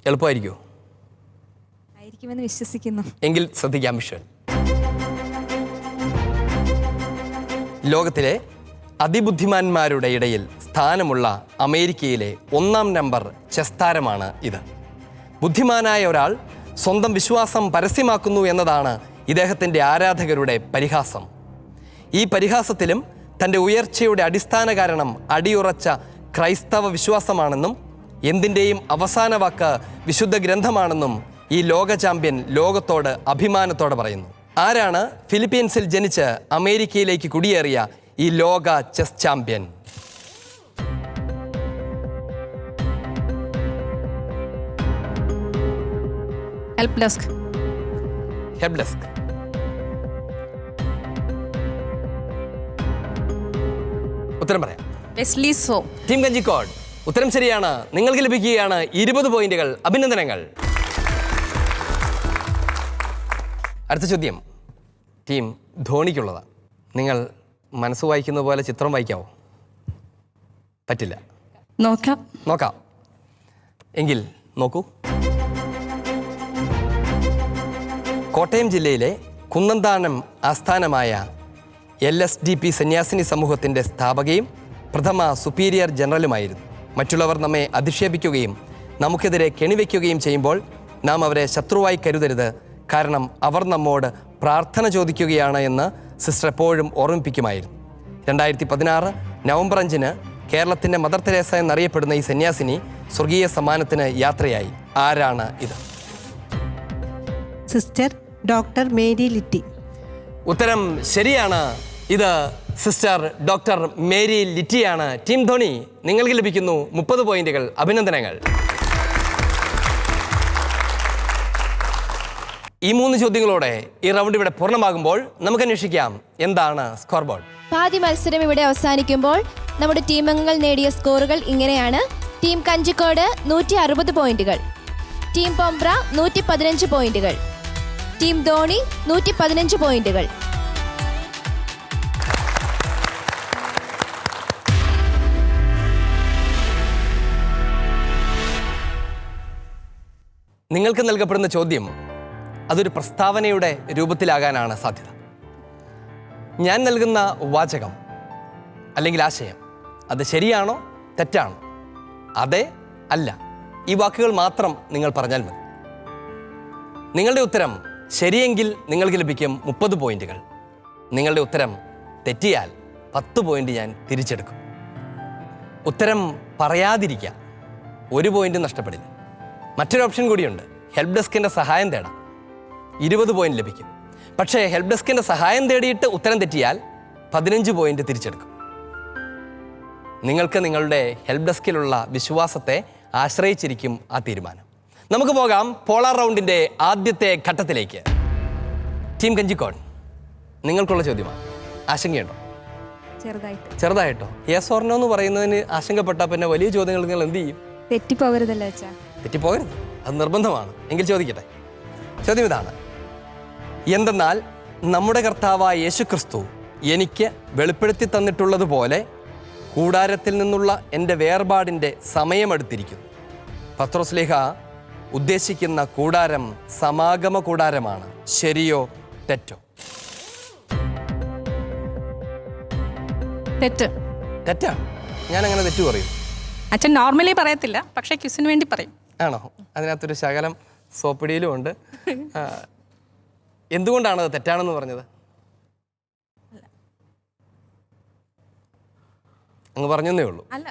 എളുപ്പമായിരിക്കുമോ? ആയിരിക്കുമെന്ന് വിശ്വസിക്കുന്നു. എങ്കിൽ ശ്രദ്ധിക്കാം വിഷ്വൽ. ലോകത്തിലെ അതിബുദ്ധിമാന്മാരുടെ ഇടയിൽ സ്ഥാനമുള്ള അമേരിക്കയിലെ 1-ാം നമ്പർ ചെസ് താരമാണ് ഇത്. ബുദ്ധിമാനായ ഒരാൾ സ്വന്തം വിശ്വാസം പരസ്യമാക്കുന്നു എന്നതാണ് ഇദ്ദേഹത്തിൻ്റെ ആരാധകരുടെ പരിഹാസം. ഈ പരിഹാസത്തിലും തൻ്റെ ഉയർച്ചയുടെ അടിസ്ഥാന കാരണം അടിയുറച്ച ക്രൈസ്തവ വിശ്വാസമാണെന്നും എന്തിൻ്റെയും അവസാന വാക്ക് വിശുദ്ധ ഗ്രന്ഥമാണെന്നും ഈ ലോക ചാമ്പ്യൻ ലോകത്തോട് അഭിമാനത്തോടെ പറയുന്നു. ആരാണ് ഫിലിപ്പീൻസിൽ ജനിച്ച് അമേരിക്കയിലേക്ക് കുടിയേറിയ ഈ ലോക ചെസ് ചാമ്പ്യൻ? Help desk. ഉത്തരം പറയാം. Wesley so. ടീം കഞ്ചിക്കോട്, ഉത്തരം ശരിയാണ്. നിങ്ങൾക്ക് ലഭിക്കുകയാണ് 20 പോയിന്റുകൾ. അഭിനന്ദനങ്ങൾ. അടുത്ത ചോദ്യം ടീം ധോണിക്കുള്ളതാണ്. നിങ്ങൾ മനസ്സ് വായിക്കുന്ന പോലെ ചിത്രം വായിക്കാവോ? പറ്റില്ല. നോക്കാം. എങ്കിൽ നോക്കൂ. കോട്ടയം ജില്ലയിലെ കുന്നന്താനം ആസ്ഥാനമായ LSDP സന്യാസിനി സമൂഹത്തിൻ്റെ സ്ഥാപകയും പ്രഥമ സുപ്പീരിയർ ജനറലുമായിരുന്നു. മറ്റുള്ളവർ നമ്മെ അധിക്ഷേപിക്കുകയും നമുക്കെതിരെ കെണിവെക്കുകയും ചെയ്യുമ്പോൾ നാം അവരെ ശത്രുവായി കരുതരുത്. കാരണം അവർ നമ്മോട് പ്രാർത്ഥന ചോദിക്കുകയാണ് എന്ന് സിസ്റ്റർ എപ്പോഴും ഓർമ്മിപ്പിക്കുമായിരുന്നു. 2016 നവംബർ 5 കേരളത്തിൻ്റെ മദർ തെരേസ എന്നറിയപ്പെടുന്ന ഈ സന്യാസിനി സ്വർഗീയ സമ്മാനത്തിന് യാത്രയായി. ആരാണ് ഇത്? Sister doctor Mary Litty. ഉത്തരം ശരിയാണ്. ഇത് സിസ്റ്റർ ഡോക്ടർ മേരി ലിറ്റിയാണ്. ടീം ധോണി, നിങ്ങൾക്ക് ലഭിക്കുന്നു 30 പോയിന്റുകൾ. അഭിനന്ദനങ്ങൾ. ഈ 3 ചോദ്യങ്ങളോടെ ഈ റൗണ്ട് ഇവിടെ പൂർണ്ണമാകുമ്പോൾ നമുക്ക് അന്വേഷിക്കാം എന്താണ് സ്കോർ ബോർഡ്. പാതി മത്സരം ഇവിടെ അവസാനിക്കുമ്പോൾ നമ്മുടെ ടീം അംഗങ്ങൾ നേടിയ സ്കോറുകൾ ഇങ്ങനെയാണ്. ടീം കഞ്ചിക്കോട് 160 പോയിന്റുകൾ, ടീം പൊമ്പ്ര 115 പോയിന്റുകൾ, ടീം ധോണി 115 പോയിന്റുകൾ. നിങ്ങൾക്ക് നൽകപ്പെടുന്ന ചോദ്യം അതൊരു പ്രസ്താവനയുടെ രൂപത്തിലാകാനാണ് സാധ്യത. ഞാൻ നൽകുന്ന വാചകം അല്ലെങ്കിൽ ആശയം അത് ശരിയാണോ തെറ്റാണോ, അതെ അല്ല, ഈ വാക്കുകൾ മാത്രം നിങ്ങൾ പറഞ്ഞാൽ മതി. നിങ്ങളുടെ ഉത്തരം ശരിയെങ്കിൽ നിങ്ങൾക്ക് ലഭിക്കും 30 പോയിന്റുകൾ. നിങ്ങളുടെ ഉത്തരം തെറ്റിയാൽ 10 പോയിന്റ് ഞാൻ തിരിച്ചെടുക്കും. ഉത്തരം പറയാതിരിക്കാം, 1 പോയിന്റ് നഷ്ടപ്പെടില്ല. മറ്റൊരു ഓപ്ഷൻ കൂടിയുണ്ട്, ഹെൽപ്പ് ഡെസ്കിൻ്റെ സഹായം തേടാം. 20 പോയിന്റ് ലഭിക്കും. പക്ഷേ ഹെൽപ്പ് ഡെസ്കിൻ്റെ സഹായം തേടിയിട്ട് ഉത്തരം തെറ്റിയാൽ 15 പോയിന്റ് തിരിച്ചെടുക്കും. നിങ്ങൾക്ക് നിങ്ങളുടെ ഹെൽപ്പ് ഡെസ്കിലുള്ള വിശ്വാസത്തെ ആശ്രയിച്ചിരിക്കും ആ തീരുമാനം. നമുക്ക് പോകാം പോളാർ റൗണ്ടിൻ്റെ ആദ്യത്തെ ഘട്ടത്തിലേക്ക്. ടീം കഞ്ചിക്കോട്, നിങ്ങൾക്കുള്ള ചോദ്യമാണ്. ആശങ്കയുണ്ടോ? ചെറുതായിട്ടോ? യെസ് ഓർ നോ എന്ന് പറയുന്നതിന് ആശങ്കപ്പെട്ടാൽ പിന്നെ വലിയ ചോദ്യങ്ങൾ നിങ്ങൾ എന്ത് ചെയ്യും? തെറ്റിപ്പോകരുതല്ലോ അച്ഛാ. തെറ്റിപ്പോകരുത്, അത് നിർബന്ധമാണ്. എങ്കിൽ ചോദിക്കട്ടെ. ചോദ്യം ഇതാണ്: എന്തെന്നാൽ നമ്മുടെ കർത്താവായ യേശുക്രിസ്തു എനിക്ക് വെളിപ്പെടുത്തി തന്നിട്ടുള്ളതുപോലെ കൂടാരത്തിൽ നിന്നുള്ള എൻ്റെ വേർപാടിൻ്റെ സമയമെടുത്തിരിക്കുന്നു. പത്രോസ്ലീഹ ഉദ്ദേശിക്കുന്ന കൂടാരം സമാഗമ കൂടാരമാണ്. ശരിയോ തെറ്റോ? തെറ്റാണ്. ഞാൻ അങ്ങനെ തെറ്റു പറയും? അച്ഛൻ നോർമലി പറയത്തില്ല, പക്ഷേ ക്വിസിന് വേണ്ടി പറയും. ആണോ? അതിനകത്തൊരു ശകലം സോപ്പിടിയിലും ഉണ്ട്. എന്തുകൊണ്ടാണ് അത് തെറ്റാണെന്ന് പറഞ്ഞത്? അങ്ങ് പറഞ്ഞതേ ഉള്ളൂ. അല്ല,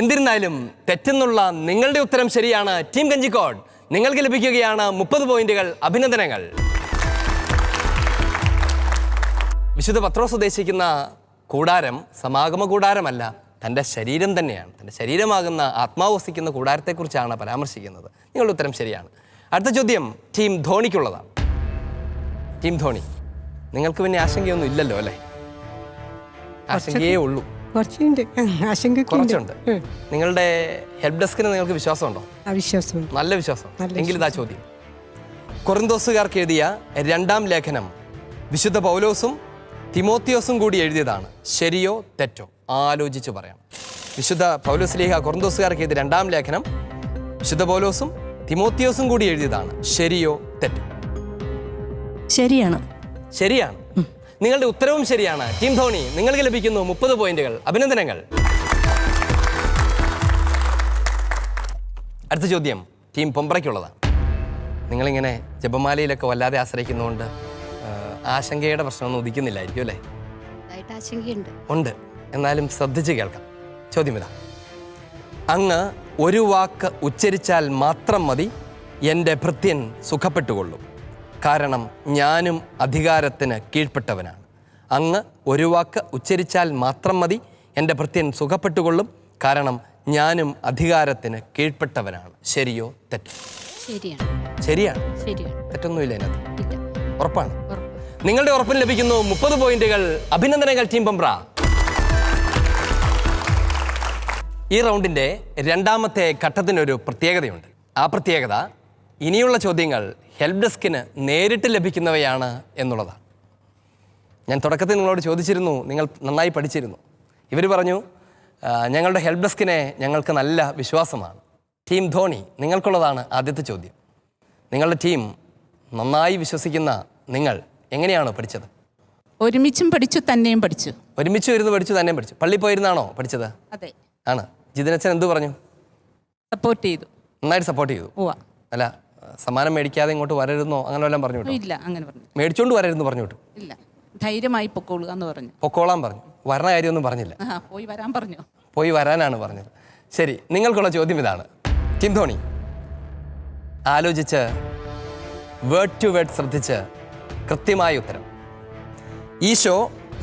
എന്തിരുന്നാലും തെറ്റെന്നുള്ള നിങ്ങളുടെ ഉത്തരം ശരിയാണ്. ടീം കഞ്ചിക്കോട്, നിങ്ങൾക്ക് ലഭിക്കുകയാണ് 30 പോയിന്റുകൾ. അഭിനന്ദനങ്ങൾ. വിശുദ്ധ പത്രോസ് ഉദ്ദേശിക്കുന്ന കൂടാരം സമാഗമ കൂടാരമല്ല, തൻ്റെ ശരീരം തന്നെയാണ്. തൻ്റെ ശരീരമാകുന്ന ആത്മാവ് വസിക്കുന്ന കൂടാരത്തെക്കുറിച്ചാണ് പരാമർശിക്കുന്നത്. നിങ്ങളുടെ ഉത്തരം ശരിയാണ്. അടുത്ത ചോദ്യം ടീം ധോണിക്കുള്ളതാണ്. ടീം ധോണി, നിങ്ങൾക്ക് പിന്നെ ആശങ്കയൊന്നും ഇല്ലല്ലോ അല്ലേ? ആശങ്കയേ ഉള്ളൂ. കുറച്ചുണ്ട്. നിങ്ങളുടെ ഹെൽപ്പ് ഡെസ്കിന് നിങ്ങൾക്ക് വിശ്വാസമുണ്ടോ? നല്ല വിശ്വാസം. എങ്കിൽ ഇതാ ചോദ്യം. കൊറിന്തോസുകാർക്ക് എഴുതിയ 2-ാം ലേഖനം വിശുദ്ധ പൗലോസും തിമോത്തിയോസും കൂടി എഴുതിയതാണ്. ശരിയോ തെറ്റോ? ആലോചിച്ച് പറയാം. വിശുദ്ധ പൗലോസ്ലീഹ കൊറിന്തോസുകാർക്ക് എഴുതിയ 2-ാം ലേഖനം വിശുദ്ധ പൗലോസും തിമോത്തിയോസും കൂടി എഴുതിയതാണ്. ശരിയോ തെറ്റോ? ശരിയാണ്. ശരിയാണ്. നിങ്ങളുടെ ഉത്തരവും ശരിയാണ്. ടീം ധോണി, നിങ്ങൾക്ക് ലഭിക്കുന്നു 30 പോയിന്റുകൾ. അഭിനന്ദനങ്ങൾ. അടുത്ത ചോദ്യം ടീം പൊമ്പ്രയ്ക്കുള്ളതാണ്. നിങ്ങളിങ്ങനെ ജപമാലയിലൊക്കെ വല്ലാതെ ആശ്രയിക്കുന്നതുകൊണ്ട് ആശങ്കയുടെ പ്രശ്നമൊന്നും ഉദിക്കുന്നില്ലായിരിക്കും അല്ലേ? ആശങ്കയുണ്ട്. ഉണ്ട്. എന്നാലും ശ്രദ്ധിച്ച് കേൾക്കാം. ചോദ്യം ഇതാ: അങ്ങ് ഒരു വാക്ക് ഉച്ചരിച്ചാൽ മാത്രം മതി, എൻ്റെ ഭൃത്യൻ സുഖപ്പെട്ടുകൊള്ളും. കാരണം ഞാനും അധികാരത്തിന് കീഴ്പ്പെട്ടവനാണ്. അങ്ങ് ഒരു വാക്ക് ഉച്ചരിച്ചാൽ മാത്രം മതി, എൻ്റെ ഭൃത്യൻ സുഖപ്പെട്ടുകൊള്ളും. കാരണം ഞാനും അധികാരത്തിന് കീഴ്പ്പെട്ടവനാണ്. ശരിയോ തെറ്റോ? ശരിയാണ്. തെറ്റൊന്നുമില്ല അതിനകത്ത്. ഉറപ്പാണ്. നിങ്ങളുടെ ഉറപ്പിന് ലഭിക്കുന്നു 30 പോയിന്റുകൾ. അഭിനന്ദനങ്ങൾ ടീം പമ്പ്ര. ഈ റൗണ്ടിൻ്റെ 2-ാമത്തെ ഘട്ടത്തിനൊരു പ്രത്യേകതയുണ്ട്. ആ പ്രത്യേകത ഇനിയുള്ള ചോദ്യങ്ങൾ ഹെൽപ്പ് ഡെസ്കിന് നേരിട്ട് ലഭിക്കുന്നവയാണ് എന്നുള്ളതാണ്. ഞാൻ തുടക്കത്തിൽ നിങ്ങളോട് ചോദിച്ചിരുന്നു, നിങ്ങൾ നന്നായി പഠിച്ചിരുന്നു. ഇവർ പറഞ്ഞു ഞങ്ങളുടെ ഹെൽപ്പ് ഡെസ്കിനെ ഞങ്ങൾക്ക് നല്ല വിശ്വാസമാണ്. ടീം ധോണി, നിങ്ങൾക്കുള്ളതാണ് ആദ്യത്തെ ചോദ്യം. നിങ്ങളുടെ ടീം നന്നായി വിശ്വസിക്കുന്ന നിങ്ങൾ എങ്ങനെയാണോ പഠിച്ചത്? ഒരുമിച്ചും പഠിച്ചു, തന്നെയും പഠിച്ചു. ഒരുമിച്ച് ഇരുന്ന് പഠിച്ചു, തന്നെയും പഠിച്ചു. പള്ളിയിൽ പോയിരുന്നാണോ പഠിച്ചത്? അതെ. ആണ്. ജിതിനച്ഛൻ എന്ത് പറഞ്ഞു? സപ്പോർട്ട് ചെയ്തു. നന്നായിട്ട് സപ്പോർട്ട് ചെയ്തു. അല്ല, സമ്മാനം മേടിക്കാതെ ഇങ്ങോട്ട് വരരുന്നോ അങ്ങനെ വല്ലതും പറഞ്ഞു വിട്ടു? ഇല്ല, അങ്ങനെ പറഞ്ഞു. മേടിച്ചോണ്ട് വരരുന്ന് പറഞ്ഞു വിട്ടു? ഇല്ല, ധൈര്യമായി പൊക്കോളുക എന്ന് പറഞ്ഞു. പൊക്കോളാൻ പറഞ്ഞു. വരണ കാര്യമൊന്നും പറഞ്ഞില്ല. പോയി വരാൻ പറഞ്ഞു. പോയി വരാനാണ് പറഞ്ഞത്. ശരി, നിങ്ങൾക്കുള്ള ചോദ്യം ഇതാണ്. ടീം ധോണി, ആലോചിച്ച് വേർഡ് ടു വേർഡ് ശ്രദ്ധിച്ച് കൃത്യമായ ഉത്തരം. ഈശോ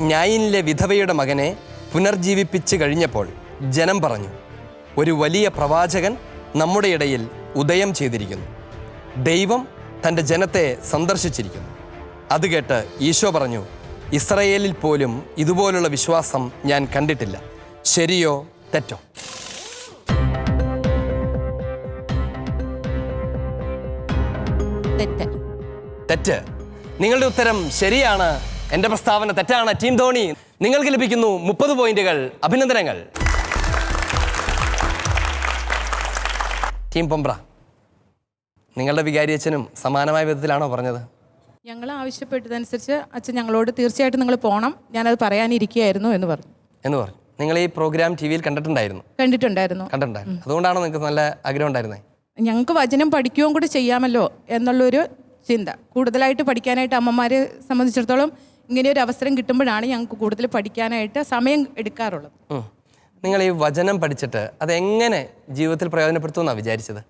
ന്യായിനിലെ വിധവയുടെ മകനെ പുനർജീവിപ്പിച്ച് കഴിഞ്ഞപ്പോൾ ജനം പറഞ്ഞു, ഒരു വലിയ പ്രവാചകൻ നമ്മുടെ ഇടയിൽ ഉദയം ചെയ്തിരിക്കുന്നു. ദൈവം തൻ്റെ ജനത്തെ സന്ദർശിച്ചിരിക്കുന്നു. അത് കേട്ട് ഈശോ പറഞ്ഞു, ഇസ്രയേലിൽ പോലും ഇതുപോലുള്ള വിശ്വാസം ഞാൻ കണ്ടിട്ടില്ല. ശരിയോ തെറ്റോ? തെറ്റ്. നിങ്ങളുടെ ഉത്തരം ശരിയാണ്. എൻ്റെ പ്രസ്താവന തെറ്റാണ്. ടീം ധോണി, നിങ്ങൾക്ക് ലഭിക്കുന്നു 30 പോയിന്റുകൾ. അഭിനന്ദനങ്ങൾ. ടീം പൊമ്പ്ര, നിങ്ങളുടെ വികാരി അച്ഛനും സമാനമായ വിധത്തിലാണോ പറഞ്ഞത്? ഞങ്ങൾ ആവശ്യപ്പെട്ടതനുസരിച്ച് അച്ഛൻ ഞങ്ങളോട് തീർച്ചയായിട്ടും നിങ്ങൾ പോകണം, ഞാനത് പറയാനിരിക്കുകയായിരുന്നു എന്ന് പറഞ്ഞു. നിങ്ങൾ ഈ പ്രോഗ്രാം ടി വിയിൽ കണ്ടിട്ടുണ്ടായിരുന്നു? കണ്ടിട്ടുണ്ടായിരുന്നു. അതുകൊണ്ടാണോ നിങ്ങൾക്ക് നല്ല ആഗ്രഹം ഉണ്ടായിരുന്നത്? ഞങ്ങൾക്ക് വചനം പഠിക്കുകയും കൂടി ചെയ്യാമല്ലോ എന്നുള്ളൊരു ചിന്ത. കൂടുതലായിട്ട് പഠിക്കാനായിട്ട് അമ്മമാരെ സംബന്ധിച്ചിടത്തോളം ഇങ്ങനെ ഒരു അവസരം കിട്ടുമ്പോഴാണ് ഞങ്ങൾക്ക് കൂടുതൽ പഠിക്കാനായിട്ട് സമയം എടുക്കാറുള്ളത്. നിങ്ങൾ ഈ വചനം പഠിച്ചിട്ട് അതെങ്ങനെ ജീവിതത്തിൽ പ്രയോജനപ്പെടുത്തുമെന്നാണ് വിചാരിച്ചത്?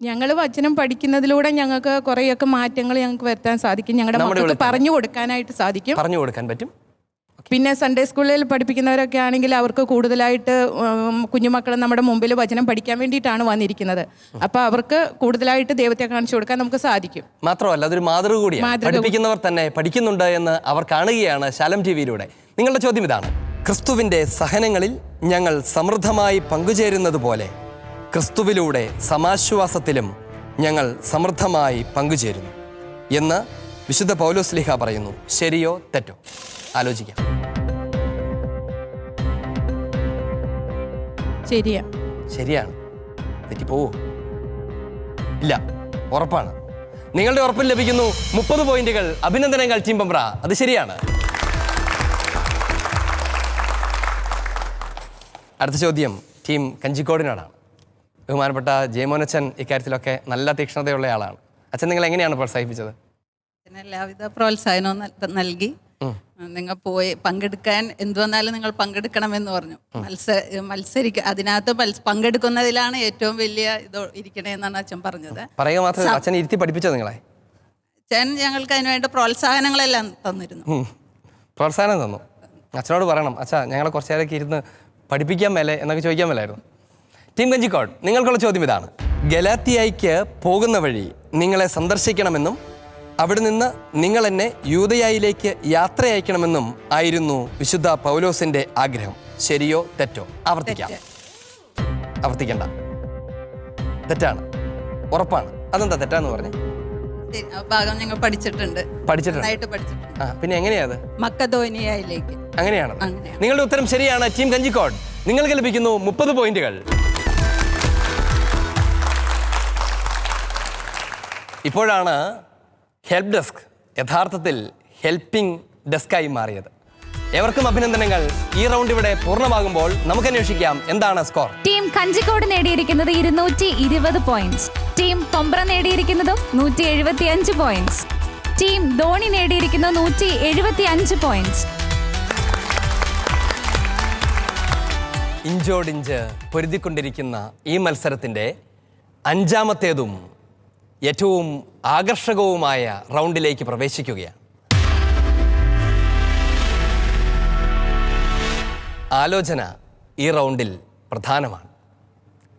ഞങ്ങൾ വചനം പഠിക്കുന്നതിലൂടെ ഞങ്ങൾക്ക് കുറേയൊക്കെ മാറ്റങ്ങൾ ഞങ്ങൾക്ക് വരുത്താൻ സാധിക്കും. ഞങ്ങളുടെ മക്കൾക്ക് പറഞ്ഞു കൊടുക്കാനായിട്ട് സാധിക്കും. പറഞ്ഞു കൊടുക്കാൻ പറ്റും. പിന്നെ സൺഡേ സ്കൂളിൽ പഠിപ്പിക്കുന്നവരൊക്കെ ആണെങ്കിൽ അവർക്ക് കൂടുതലായിട്ട് കുഞ്ഞുമക്കൾ നമ്മുടെ മുമ്പിൽ വചനം പഠിക്കാൻ വേണ്ടിയിട്ടാണ് വന്നിരിക്കുന്നത്. അപ്പോൾ അവർക്ക് കൂടുതലായിട്ട് ദൈവത്തെ കാണിച്ചു കൊടുക്കാൻ നമുക്ക് സാധിക്കും. മാത്രമല്ല അതൊരു മാതൃക കൂടിയാണ്. പഠിപ്പിക്കുന്നവർ തന്നെ പഠിക്കുന്നുണ്ട് എന്ന് അവർ കാണുകയാണ് ശാലം ടിവിയിലൂടെ. നിങ്ങളുടെ ചോദ്യം ഇതാണ്: ക്രിസ്തുവിൻ്റെ സഹനങ്ങളിൽ ഞങ്ങൾ സമൃദ്ധമായി പങ്കുചേരുന്നത് പോലെ ക്രിസ്തുവിലൂടെ സമാശ്വാസത്തിലും ഞങ്ങൾ സമൃദ്ധമായി പങ്കുചേരുന്നു എന്ന് വിശുദ്ധ പൗലോസ്ലീഹ പറയുന്നു. ശരിയോ തെറ്റോ? ആലോചിക്കാം. ശരിയാണ്. തെറ്റിപ്പോവോ? ഇല്ല, ഉറപ്പാണ്. നിങ്ങളുടെ ഉറപ്പിൽ ലഭിക്കുന്നു 30 പോയിന്റുകൾ. അഭിനന്ദനങ്ങൾ ടീം പമ്പ്ര. അത് ശരിയാണ്. അടുത്ത ചോദ്യം ടീം കഞ്ചിക്കോടിനോടാണ്. ബഹുമാനപ്പെട്ട ജയമോനച്ചൻ ഇക്കാര്യത്തിലൊക്കെ നല്ല തീക്ഷ്ണതയുള്ള ആളാണ്. അച്ഛൻ നിങ്ങൾ എങ്ങനെയാണ് പ്രോത്സാഹിപ്പിച്ചത്? എല്ലാവിധ പ്രോത്സാഹനവും നൽകി. നിങ്ങൾ പോയി പങ്കെടുക്കാൻ എന്തു വന്നാലും നിങ്ങൾ പങ്കെടുക്കണമെന്ന് പറഞ്ഞു. മത്സരിക്കുക, അതിനകത്ത് പങ്കെടുക്കുന്നതിലാണ് ഏറ്റവും വലിയ ഇത് ഇരിക്കണേന്നാണ് അച്ഛൻ പറഞ്ഞത്. പറയുക മാത്രമല്ല, അച്ഛൻ ഇരുത്തി പഠിപ്പിച്ചോ നിങ്ങളെ? അച്ഛൻ ഞങ്ങൾക്ക് അതിനുവേണ്ട പ്രോത്സാഹനങ്ങളെല്ലാം തന്നിരുന്നു. പ്രോത്സാഹനം തന്നു. അച്ഛനോട് പറയണം, അച്ഛാ ഞങ്ങളെ കുറച്ച് നേരമൊക്കെ ഇരുന്ന് പഠിപ്പിക്കാൻ മേലെ എന്നൊക്കെ ചോദിക്കാൻ മേലായിരുന്നു. ടീം കഞ്ചിക്കോട്, നിങ്ങൾക്കുള്ള ചോദ്യം ഇതാണ്: ഗലാത്തിയായിക്ക് പോകുന്ന വഴി നിങ്ങളെ സന്ദർശിക്കണമെന്നും അവിടെ നിന്ന് നിങ്ങൾ എന്നെ യൂദയായിലേക്ക് യാത്ര അയക്കണമെന്നും ആയിരുന്നു വിശുദ്ധ പൗലോസിന്റെ ആഗ്രഹം. ശരിയോ തെറ്റോ? ആവർത്തിക്കണ്ട. തെറ്റാണ്. ഉറപ്പാണ്. അതെന്താ തെറ്റാന്ന് പറഞ്ഞു? ഭാഗം ഞങ്ങൾ പഠിച്ചിട്ടുണ്ട്. പിന്നെ എങ്ങനെയാ അത്? മക്കദോനിയയിലേക്ക്. അങ്ങനെയാണ്. നിങ്ങളുടെ ഉത്തരം ശരിയാണ്. ടീം കഞ്ചിക്കോട്, നിങ്ങൾക്ക് ലഭിക്കുന്നു 30 പോയിന്റുകൾ. ഇപ്പോഴാണ് ഹെൽപ്പ് ഡെസ്ക് യഥാർത്ഥത്തിൽ ഹെൽപ്പിംഗ് ഡെസ്കായി മാറിയത്. ഏവർക്കും അഭിനന്ദനങ്ങൾ. ഈ റൗണ്ട് ഇവിടെ പൂർണ്ണമാകുമ്പോൾ നമുക്ക് അന്വേഷിക്കാം എന്താണ് സ്കോർ. ടീം കഞ്ചിക്കോട് നേടിയിരിക്കുന്നത് 220 പോയിന്റ്സ്. ടീം പൊമ്പ്ര നേടിയിരിക്കുന്നതും 175 പോയിന്റ്സ്. ടീം ധോണി നേടിയിരിക്കുന്നത് 175 പോയിന്റ്സ്. ഇഞ്ചോടിഞ്ച് പൊരുതിക്കൊണ്ടിരിക്കുന്ന ഈ മത്സരത്തിൻ്റെ 5ാമത്തേതും ഏറ്റവും ആകർഷകവുമായ റൗണ്ടിലേക്ക് പ്രവേശിക്കുകയാണ്. ആലോചന ഈ റൗണ്ടിൽ പ്രധാനമാണ്.